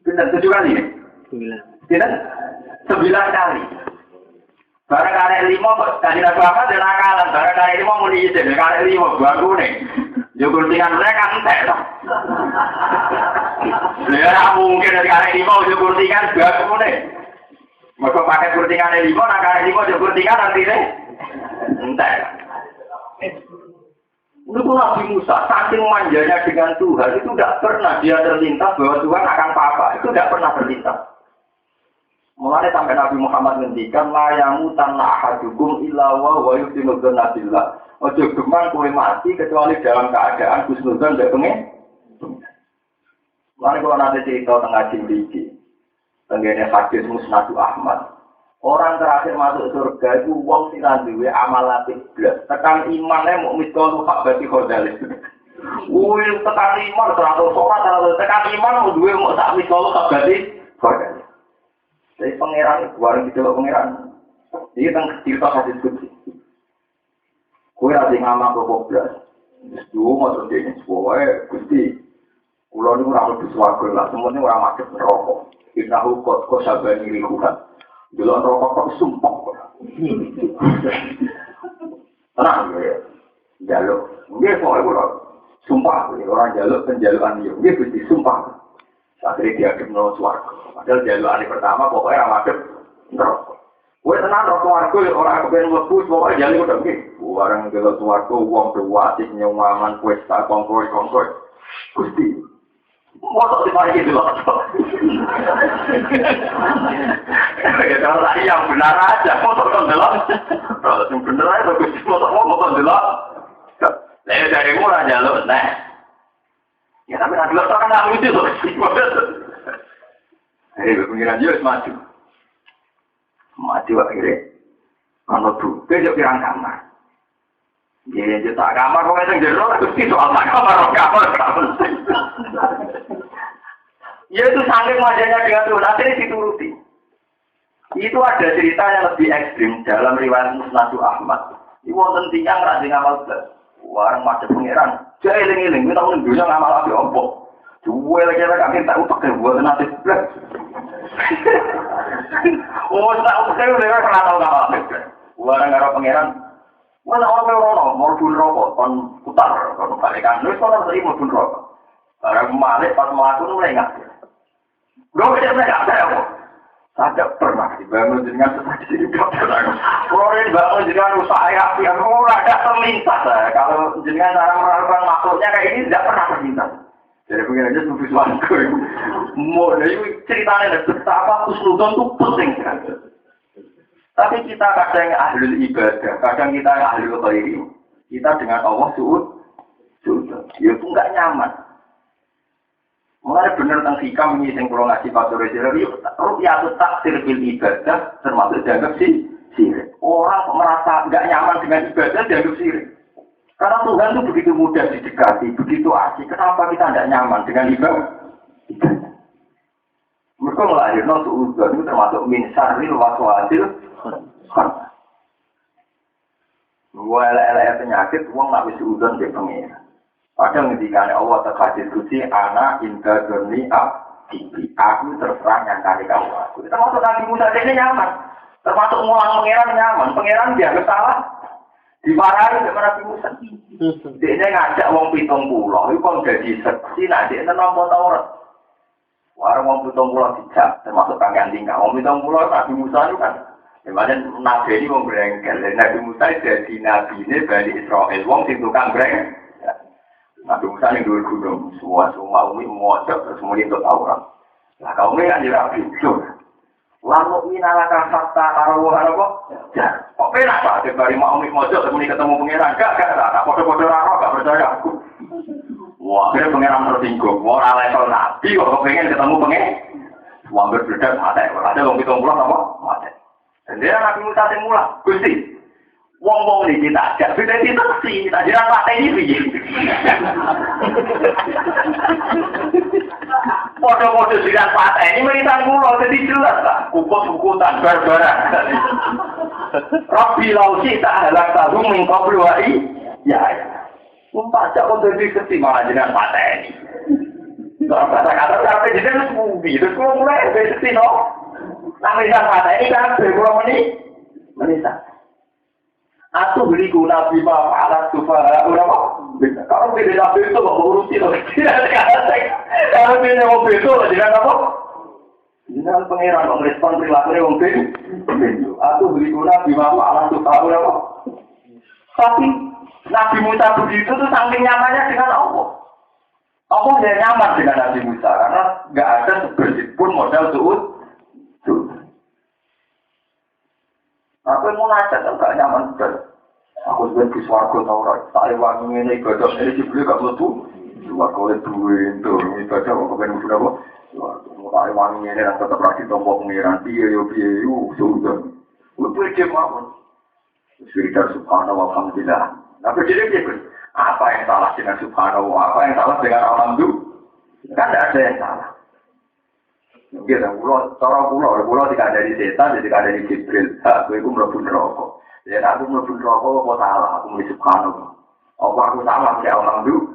Benar 7 kali ya? 9 kali Barang karek 5 kok kanjeng Nabi Muhammad dan nakalan, barang karek 5 muni izin, karek 5 bagus nih. Yo kurtingan mereka entek to. Lah mungkin dari karek 5 yo kurtingan bagus nih. Mergo pakai kurtingane 5, nak karek 5 yo kurtingan artine entek. Itu Nabi Musa, saking manjanya dengan Tuhan, itu tidak pernah dia terlintas bahwa Tuhan akan apa-apa. Itu tidak pernah terlintas. Mulai sampai Nabi Muhammad ngendikan, layamu tanah ahadukum illa wa yusinul nabillah. Ojo gemang kue mati kecuali dalam keadaan husnuzan tidak pengen. Mulai kalau nanti cerita tengah jimliki, tengganya hadis Musnadu Ahmad. Orang terakhir masuk surga itu wong sing duwe amal latih blas. Tekan imane muk miskal hak bati khodalis. Tekan iman 100 sholat, tekan iman mau duwe muk sak miskal hak bati khodalis. Jadi pangeran warung dicelok pangeran. Iki teng cerita hadis kutsi. Kowe ora sing ngamal kok blas. Wis duwe motor dene suwe Gusti. Kula niku ora mlebu swarga lah, semono ora madhep neraka. Innahu qad sabani rihuhan. Delok rokok kok sumpah. Tenang ya. Jaluk. Nggih kok ora sumpah orang jaluk penjalukan yo. Nggih Gusti sumpah. Akhirnya dia kenal swarga. Padahal jalukan pertama pokoknya ramadhan neraka. Kowe tenan rokok swarga ora kepen mlebu pokoke jaluk udah nggih. Barang delok swarga wong dewasik nyawangan pesta kongkoi. Gusti motor di mana gitu loh. Ya kalau tadi yang benar aja, motor kan delok. Kalau yang benar aja bagus motor delok. Saya dari murah jalur, nah. Ya tapi nanti lo kan nggak lucu tuh. Pengiran juga maju akhirnya. Kalau tuh, besok pirang kamar. Jadi juta kamar, kok yang jeruk, itu soal kamar. Ya itu saking wajahnya dengan Tuhan, akhirnya dituruti. Itu ada cerita yang lebih ekstrim dalam riwayat Musnadu Ahmad. Ini wonten tiyang rajin ngamal blas. Warang macet pengiran. Jadi eling-eling, kita mendunya ngamal api opo. Dua lagi-lagi kami tak utak buat nanti blas. Oh, tak utak udah kena tahu ngamal api blas. Warang ngaral pengiran. Mana orang mau pun rokok, kon putar, kon balikan. Terus kon harus mau pun rokok. Barang malik pas melakukan mulai nggak. Gue kerja mereka ada apa? Saya pernah dibangun dengan sesuatu di dokter. Kalau ini bangun dengan usaha yang murah, ada terlintas. Kalau dengan cara melakukan makhluknya kayak ini tidak pernah terlintas. Jadi pengen aja tunggu suatu. Mau dari ceritanya betapa husnuzon itu penting. Tapi kita kadang ahli ibadah, kadang kita ahli khairi. Kita dengan Allah suud. Ya itu nggak nyaman. Mulai benar tentang hikam ini yang kalau ngaji pastor Israel, rupiah itu taksir bil ibadah termasuk dianggap sirik. Orang merasa nggak nyaman dengan ibadah dianggap sirik. Karena Tuhan itu begitu mudah didekati, begitu asik. Kenapa kita tidak nyaman dengan ibadah? Mereka melahirkan suudzon itu termasuk min syarril waswasil khannas. Elek-elek penyakit, uang nggak bisa suudzon dia pengira. Padahal ngendikan Allah terkasih suci anak inda doni abdi. Aku terserah yang kali kamu aku. Termasuk Nabi Musa ini nyaman. Termasuk ngulang pangeran nyaman. Pangeran dia salah. Dimarahin sama Nabi Musa. Dia ngajak wong 70. Itu kan jadi seksi. Nah dia nampak Taurat. Warung wong 70 dijak. Termasuk kangkang tinggal. Wong 70 Nabi Musa itu kan. Dimana Nabi ini wong berengkel. Nabi Musa jadi Nabi ini Bani Israel. Wong sing tukang berengkel. Nabi Musa yang dua gunung, semua umi mengocok, terus kemudian untuk Taurat. Nah, kaum ini kan juga bijur. Lalu minalaka fakta arwah apa? Ya, kok penak Pak? Dari mau umi mengocok, kemudian ketemu pengiran. Gak, foto-foto raro, gak percaya aku. Wah, akhirnya pengiran tersinggung. Wah, level Nabi, kok pengen ketemu pengiran. Wah, berbeda, mati. Ada orang hitung pulang apa? Mati. Dan dia Nabi Musa yang mulai, Gusti. Wong-wong ini kita ajak, kita sih, kita jiran pakai ini. Foto-foto jiran pakai ini meritan pulau, jadi jelas lah. Kukut-kukutan, barbaran. Rabbi lausi tak halak tahu mengkobluai. Ya. Pajak untuk diketi malah jiran pakai ini. Kalau kata-kata, sampai jiran sepubi. Terus kalau mulai, besok no. Nah, jiran pakai ini kan, berpulau ini. Menisa. Aku beliku nabi ma alat sufa orang kalau pilih nabi itu kok urusi loh. Kalau pilih mobil itu jangan apa? Jangan pengiran merespon perilaku mobil. Aku beliku nabi ma alat sufa orang. Tapi Nabi Musa begitu tuh saking nyamannya dengan Allah. Allah dia nyaman dengan Nabi Musa karena nggak ada sebersih pun modal suud. Apa yang mau nasihat kan gak nyaman betul. Aku sebenarnya di suarga tau right. Tak wangi ini ibadah ini dibeli gak betul. Suarga oleh duit itu ibadah kok kepengen musuh apa? Suarga tak wangi ini dan tetap lagi tombol pengiran biaya sudah. Itu dia mau. Cerita subhanallah alhamdulillah. Tapi jadi dia apa yang salah dengan subhanallah? Apa yang salah dengan alhamdulillah? Kan tidak ada yang salah. Mungkin pulau tidak dari setan, tidak dari Jibril. Aku itu melebur rokok. Jadi aku melebur rokok, apa salah? Aku mulai subhanallah. Apa aku salah? Ya alhamdulillah.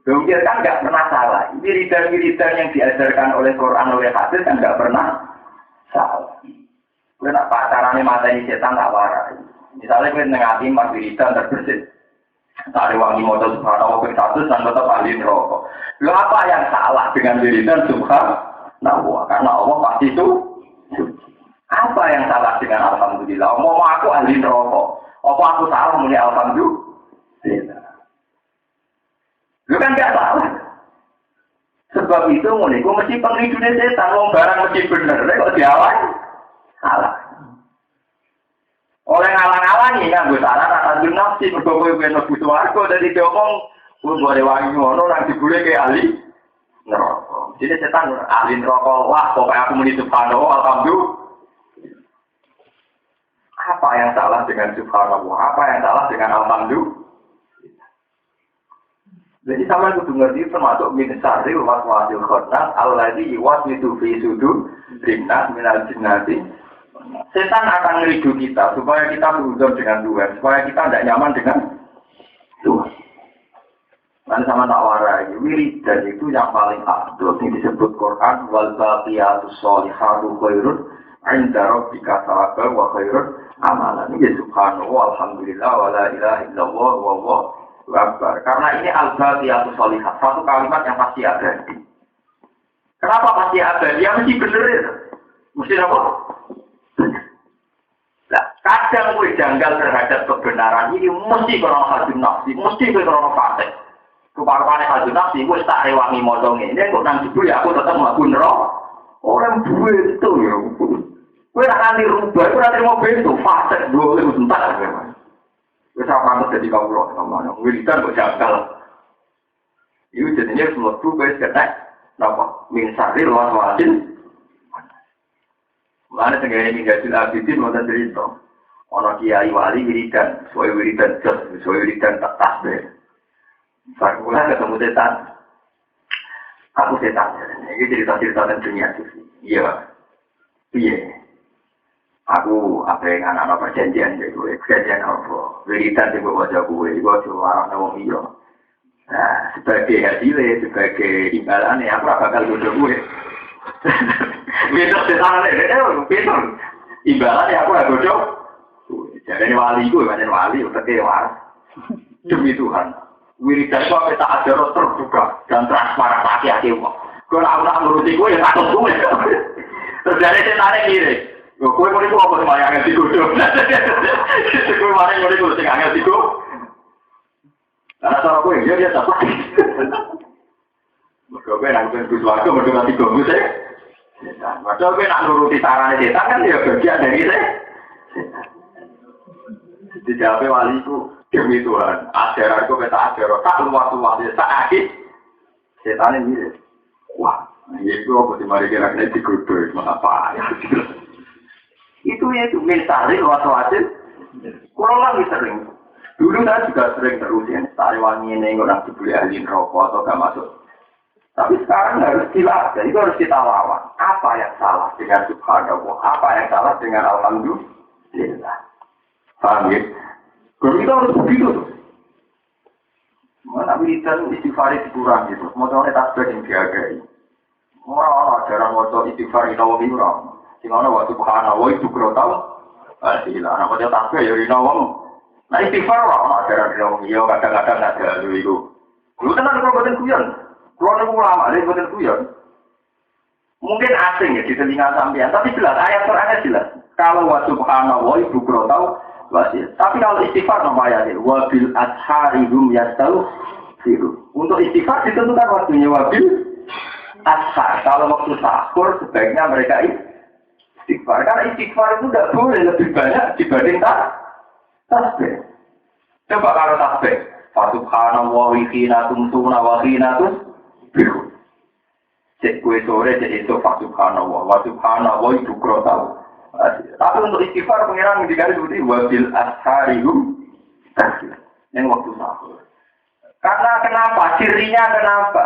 Mungkin kan nggak pernah salah. Wiridan-wiridan yang diajarkan oleh Quran, oleh hadis kan nggak pernah salah. Kalau nak pacarannya matanya setan tak warai. Misalnya kita ngati mas wiridan terbersih. Tak ada wangi modal subhanallah ke-1 dan tetap ahli neraka. Lalu apa yang salah dengan wiridan subhanallah? Karena Allah pasti itu. Apa yang salah dengan alhamdulillah? Mau aku ahli neraka. Apa aku salah muni alhamdulillah? Lu kan gak salah. Sebab itu muniku mesti penghidupan setan. Mau barang mesti bener. Kok diawal? Salah. Oleh ngalang-alangi kan gue salah akan nafsi berkowe bener butuh aku dari diomong gue boleh wangi ngono nanti gue kayak ahli neraka. Jadi setan ahli neraka wah pokoknya aku muni subhanallah alhamdulillah. Apa yang salah dengan subhanallah? Apa yang salah dengan alhamdulillah? Jadi sama itu ngerti termasuk min syarri waswasil khannas alladzi yuwaswisu fi sudur rinnas minal jinnati. Setan akan ngeridu kita supaya kita berhubung dengan Tuhan, supaya kita tidak nyaman dengan Tuhan. Dan sama tak warai, wiridan itu yang paling afdol yang disebut Quran wal baqiyatus sholihatu khairun 'inda rabbika thawaban wa khairun amalan. Ini subhanallah alhamdulillah wa la ilaha illallah wallahu akbar. Karena ini al baqiyatus sholihat, satu kalimat yang pasti ada. Kenapa pasti ada? Dia mesti benar itu. Mesti apa? Nah, kadang gue janggal terhadap kebenaran ini mesti krono hadun nafsi, mesti krono fasik. Keparpane hadun nafsi, gue tak rewangi motong ini, kok nang jebul ya aku tetap melakukan roh. Orang gue itu ya, gue nak nanti rubah, gue nanti mau bentuk fasik, gue sebentar. Gue sama pantas jadi kaulah, sama wiridan gue janggal. Itu jadinya semua gue kena, apa? Minsari luas wasin. Mana tenggara ini hasil abidin mau cerita. Orang kiai wali wiridan, soal wiridan jas, soal wiridan tak tasbih. Farmula ketemu setan. Aku setan. Ini cerita-cerita tentang dunia itu. Iya. Iya. Aku apa yang anak-anak perjanjian itu, perjanjian apa? Wiridan yang bawa jago, itu cuma orang iya. Nah, sebagai hasilnya, sebagai imbalannya, aku bakal bodoh gue. Besok setan besok imbalan ya aku gak bodoh. Jadi wali gue, banyak wali, udah kayak waras. Demi Tuhan, wiridan gue sampai tak ada roh terbuka dan transparan hati-hati gue. Gue nak nuruti gue ya takut gue. Terus dari setannya kiri, gue mau itu apa semuanya angin di gue. Gue mau itu sing angin di gue. Karena cara gue dia dapat. Gue nak nuruti suarga, berdua di gue sih. Padahal kita nak nuruti sarannya setan kan ya bagian dari setan. Dijawab wali itu demi Tuhan. Ajaran itu kita ajaran tak luas-luasnya tak akhir. Setan ini wah, itu apa sih mari kira-kira digodoh mengapa ya? Itu mentari luas-luasnya. Kurang lagi sering. Dulu saya juga sering terus ya. Tari wangi ini orang dibeli ahli rokok atau gak masuk. Tapi sekarang harus dilakukan, itu harus kita lawan. Apa yang salah dengan subhanallah? Apa yang salah dengan alhamdulillah? Paham ya? Kalau kita harus begitu tuh. Mana wiridan istighfar dikurang gitu. Motornya tasbih yang dihargai. Orang ajaran motor istighfar itu orang. Sing ana wa subhanallah itu kro tau. Istilah ana kok tasbih ya rino wong. Nah istighfar ora ajaran wong iya kadang-kadang ada lho iku. Kulo tenan kok boten guyon. Kulo niku ulama lha boten guyon. Mungkin asing ya di telinga sampean, tapi jelas ayat Qur'annya jelas. Kalau wa subhanallah itu kro tau wasil. Tapi kalau istighfar namanya wa bil asharihum yastaghfiru. Untuk istighfar ditentukan waktunya wabil ashar. Kalau waktu sahur sebaiknya mereka istighfar. Karena istighfar itu tidak boleh lebih banyak dibanding tasbih. Coba kalau tasbih. Subhanallah wa hina tumsuna wa hina tusbihun. Cek kue sore cek itu subhanallah wa subhanallah itu kro tahu. Tapi untuk istighfar pengiran mendikari seperti wabil asharihum yang waktu sahur. Karena kenapa? Cirinya kenapa?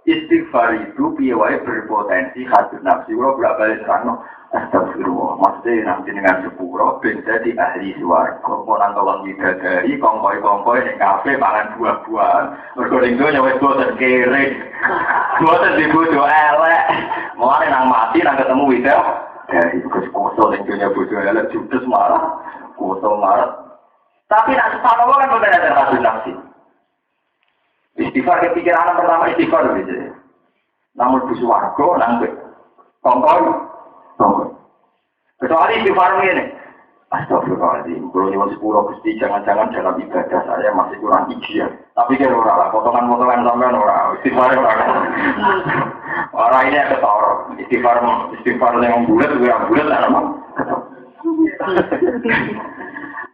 Istighfar itu piawai berpotensi hadir nafsi. Kalau berbalik terang, astagfirullah. Maksudnya nanti dengan sepuro, ben jadi ahli suarga. Mau nantolong bidadari, kongkoi-kongkoi, yang kafe, pangan buah-buahan. Berkoding itu nyawet bosan kere. Bosan dibutuh elek. Mau ada yang mati, yang ketemu bidadari. Kosong yang punya butuh elek, judes marah. Kosong marah. Tapi nak sepuluh kan benar ada hadir nafsi. Istighfar kepikiran pertama istighfar gitu. Namun di suarga nanti kongkoi. Kecuali istighfar ini. Astagfirullahaladzim. Kalau nyuwun sepuro Gusti jangan-jangan dalam ibadah saya masih kurang ideal. Tapi kan ora potongan-potongan sampean ora. Istighfar ora. Ora ini ketor. Istighfar yang bulat ana mah.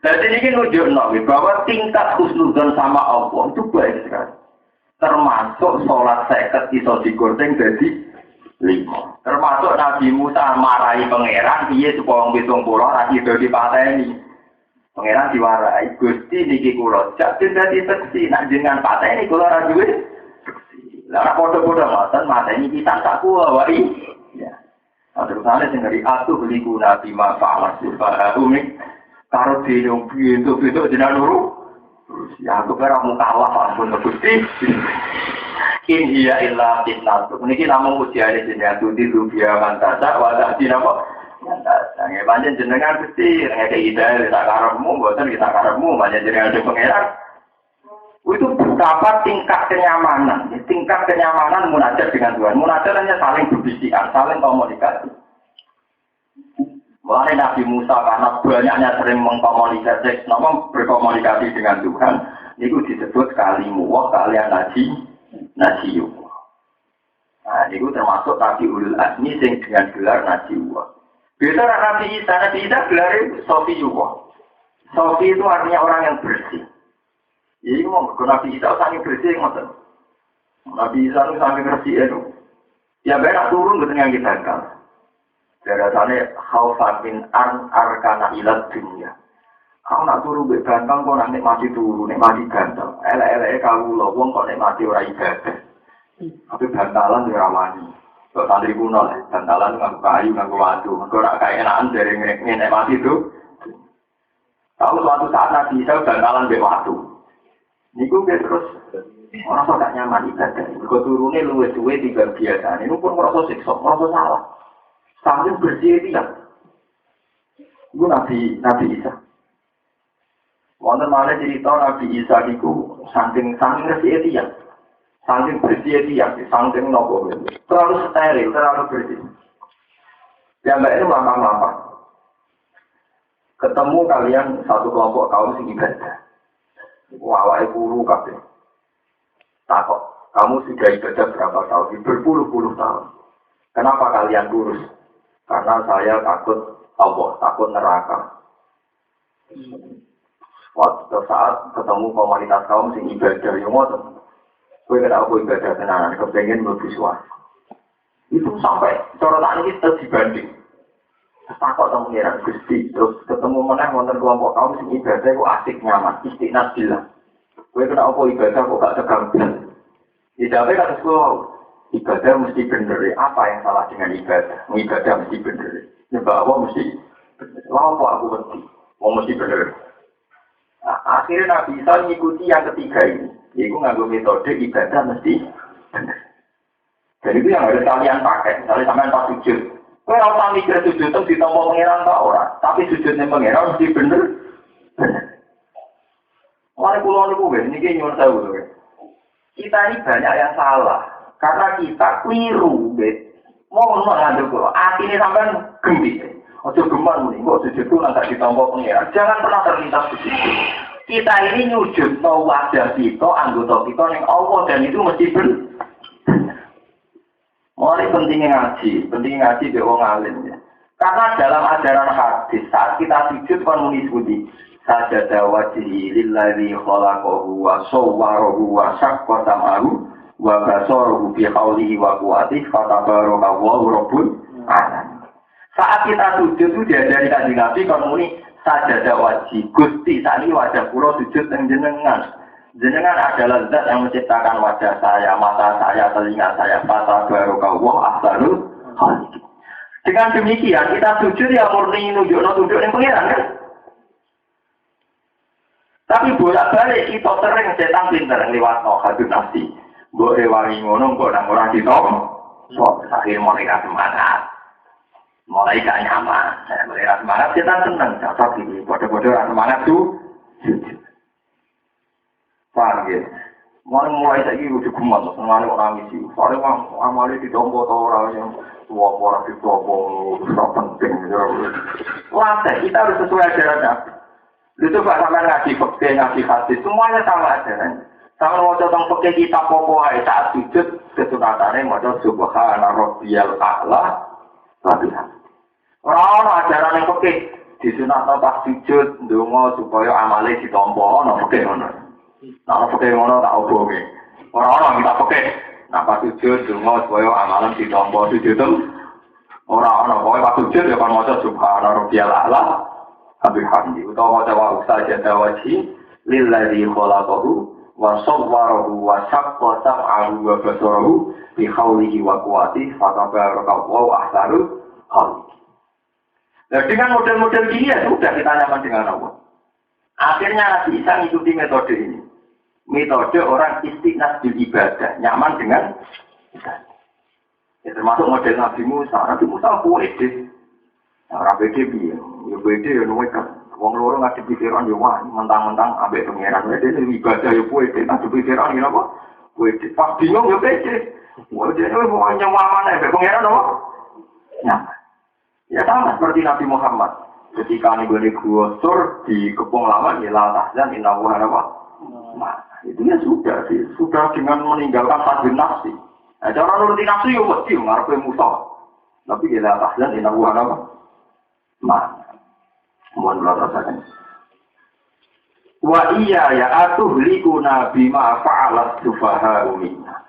Jadi ini nunjukno bahwa tingkat husnudzon sama Allah itu baik sekali. Termasuk sholat seket iso digoreng jadi 5. Termasuk Nabi Musa marahi pangeran piye supaya wong 70 ora ido dipateni. Pangeran diwarai, Gusti niki kula jak dadi seksi nek jenengan pateni kula ora duwe seksi. Lah ora padha-padha ngoten mateni kita tak kuwi. Ya. Terusane sing ngeri atuh liku Nabi ma fa'ala sifat umik karo dhewe pintu-pintu jenengan nuru. Ya aku kira mau kalah ampun Gusti. In hiya illa fitnah. Niki namung ujiane jenengan tuti rupiah mantasa wa ta'dina apa? Sange panjen jenengan Gusti nek hidayah tak karepmu mboten kita karepmu panjen jenengan sing pangeran. Itu betapa tingkat kenyamanan munajat dengan Tuhan. Munajat hanya saling berbisikan, saling komunikasi. Mulai Nabi Musa karena banyaknya sering berkomunikasi dengan Tuhan, itu disebut kalimuwah kalian najiyu. Nah, itu termasuk Nabi Ulul Azmi yang dengan gelar najiyu. Beda Nabi Isa gelar Sofiyuwah. Sofi itu artinya orang yang bersih. Jadi Nabi Isa sangat bersih, Nabi Isa itu sangat bersih itu. Ya benar turun betul yang kita kan. Biasanya khaufan min arkana ilat dunia. Kau nak turu be ganteng kau nak nikmati turu, nikmati ganteng. Elek-elek kau lo wong kau nikmati orang ibadah. Tapi bantalan di ramani. Kalau santri kuno lah, bantalan nganggo kayu, nganggo watu. Kau nak kayak enakan dari nikmati itu. Tahu suatu saat Nabi Isa bantalan be watu. Niku dia terus merasa tak nyaman ibadah. Kau turunnya luwe-luwe tiga biasa. Ini pun merasa siksa, merasa salah. Sambil bersih dia. Itu Nabi Isa. Wonten malih cerita Nabi Isa itu saking bersih dia. Saking bersih dia, saking nopo. Terlalu steril, terlalu bersih. Yang itu lampang-lampang. Ketemu kalian satu kelompok kaum sing ibadah. Awake guru kabeh. Takok, kamu sudah ibadah berapa tahun? Berpuluh-puluh tahun. Kenapa kalian kurus? Karena saya takut Allah, takut neraka. Waktu saat ketemu komunitas kaum sing ibadah yang ngoten, kowe kena aku ibadah tenanan, kepengen mlebu swarga. Itu sampai corotan ini terus dibanding. Takut temu ngira Gusti, terus ketemu meneh wonten kelompok kaum sing ibadah kok asik nyaman, istiqnas billah. Kowe kena apa ibadah kok gak tegang. Tidak ada kata ibadah mesti bener. Apa yang salah dengan ibadah? Ibadah mesti bener. Nyembah Allah mesti bener. Lalu aku mesti. Mau mesti bener. Nah, akhirnya Nabi Isa mengikuti yang ketiga ini. Yaitu nganggo metode ibadah mesti bener. Dan itu yang harus kalian pakai. Misalnya sampai pas sujud. Kowe ora usah mikir sujud itu ditampa pangeran ta ora, tapi sujudnya pangeran mesti bener. Mulai pulau niku wis niki nyuwun sewu lho. Kita ini banyak yang salah karena kita keliru, mau ngandel kok. Atine sampean gembik. Ojo geman muni kok sujudku nang gak ditampa pangeran. Jangan pernah terlintas begitu. Kita ini nyujud no wajah kita, anggota kita ning Allah dan itu mesti bener. Mulai pentingnya ngaji be wong alim ya. Karena dalam ajaran hadis saat kita sujud kan muni sebuti sajada wajhi lillazi khalaqahu wa sawwarahu wa shaqqa sam'ahu wa basarahu bi qawlihi wa quwwatihi fatabarakallahu rabbul alamin. Saat kita sujud itu diajari kanjeng Nabi kon muni sajada wajhi Gusti sakniki wajah kula sujud teng jenengan. Jenengan adalah zat yang menciptakan wajah saya, mata saya, telinga saya, fatabarakallahu ahsanul khaliqin. Dengan demikian kita sujud ya murni nunjukno tunduk ning pangeran kan. Tapi bolak-balik kita sering setan pinter liwat hadun nafsi. Mbok rewangi ngono kok nang ora ditom. Sok akhir mulai ra semangat. Mulai gak nyaman. Mulai ra semangat setan seneng cocok iki. Padha-padha ra semangat tuh. Paham ya? Mulai saiki kudu gumun senengane ora misi. Sore wong amale ditompo ta ora yang tua ora ditompo ora penting. Wah, kita harus sesuai ajaran. Itu Pak sampai ngaji fikih, ngaji hadis, semuanya sama aja kan. Sama mau tentang fikih kita pokoknya saat sujud kesunatannya mau subhana rabbiyal a'la latihan. Orang ajaran yang fikih disunatno pas sujud ndonga supaya amale ditampa ana fikih ngono. Ana fikih ngono tak oboke. Orang kita fikih nah pas sujud ndonga supaya amalan ditampa sujud itu ora ana pokoke pas sujud ya kan maca subhana rabbiyal a'la Habib Hamdi, utawa jawa saja dawaji lillazi khalaqahu wa sawwarahu wa shaqqa sam'ahu wa basarahu bi haulihi wa quwwatihi fatabarakallahu ahsanul khaliqin. Nah, dengan model-model ini ya sudah kita nyaman dengan Allah. Akhirnya Nabi Isa mengikuti metode ini. Metode orang istiqnas di ibadah, nyaman dengan ibadah. Ya, termasuk model Nabi Musa. Nabi Musa puede. Orang beda biar, ya beda ya nuwek kan. Wong loro ngadep pikiran ya wah mentang-mentang ambek pangeran beda ini ibadah ya puede. Ngadep pikiran ya apa? Puede. Pas bingung ya beda. Wah dia itu mau nyaman ambek pangeran apa? Nyaman. Ya sama seperti Nabi Muhammad. Ketika nih gue digusur di kepung lawan ya latah dan innahu apa? Nah itu ya sudah sih, sudah dengan meninggalkan hadun nafsi. Nah cara nuruti nafsi ya mesti ngarepe musuh. Tapi ya latah dan innahu apa? Mohon rasakan. Wa iya ya atuhlikuna bima fa'alat sufaha minna.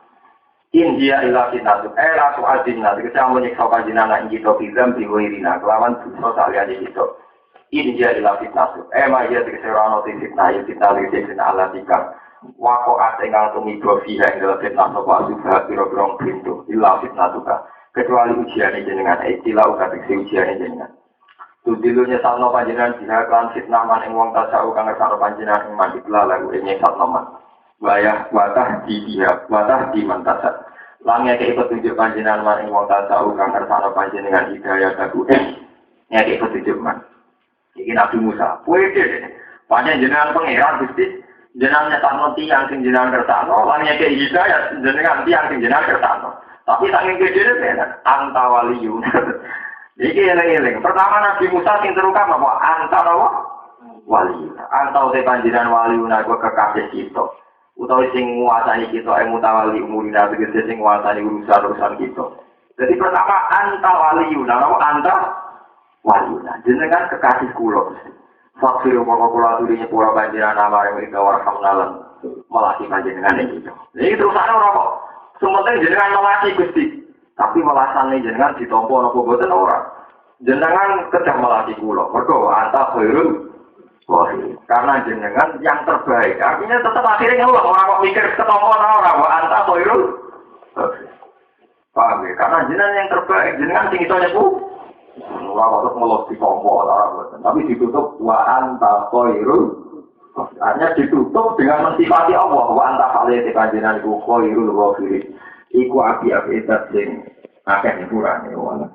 In dia ila fitnatu la tu'adinna tegese menyiksa panjenengan ing kita bizam diwirina kelawan dosa saliyane kita. In dia ila fitnatu ma ya tegese ora ono fitnah ya fitnah alatika. Wako atengang tumibo fiha ing dalam fitnah sapa sufaha pira-pira pintu ila fitnatuka. Kecuali ujiane jenengan istilah uga tegese ujiane jenengan. Tudilunya salno panjenengan dihakan fitnah man ing wong tasawuf kang ngersano panjenengan ing mandiklah lagu ing salno man. Wayah watah di dia, watah di mantasat. Langnya ke petunjuk panjenengan man ing wong tasawuf kang ngersano panjenengan hidayah lagu nyake petunjuk man. Iki Nabi Musa, puede. Panjenengan pangeran Gusti, jenengan nyetakno tiyang sing jenengan kersano, langnya ke hidayah jenengan tiyang sing jenengan kersano. Tapi saking gedene ben antawaliyun. Iki eling-eling. Pertama Nabi Musa sing terungkap apa? Antara wali. Antau te panjenengan wali unaku kekasih kita. Utawa sing nguasani kita mutawali umurina tegese sing nguasani urusan-urusan kita. Jadi pertama anta waliuna, anta waliuna. Jenengan kekasih kula. Fakir mongko kula aturi nyepura panjenengan amare mrika warhamnalan melati panjenengan iki. Iki terusane ora kok. Sumpete jenengan melati Gusti. Tapi melasane jenengan ditampa napa boten ora. Jenengan kedah melati kula. Mergo anta khairul wahid. Karena jenengan yang terbaik. Artinya tetap akhirnya ngeluh orang kok mikir ketampa ora wa anta khairul wahid. Paham ya? Karena jenengan yang terbaik, jenengan sing iso nyepu. Ora kok ngeluh ditampa ora boten. Tapi ditutup wa anta khairul wahid. Artinya ditutup dengan mensifati Allah wa anta khalid panjenengan iku khairul wahid. Iku api-api sing akeh hiburan ya.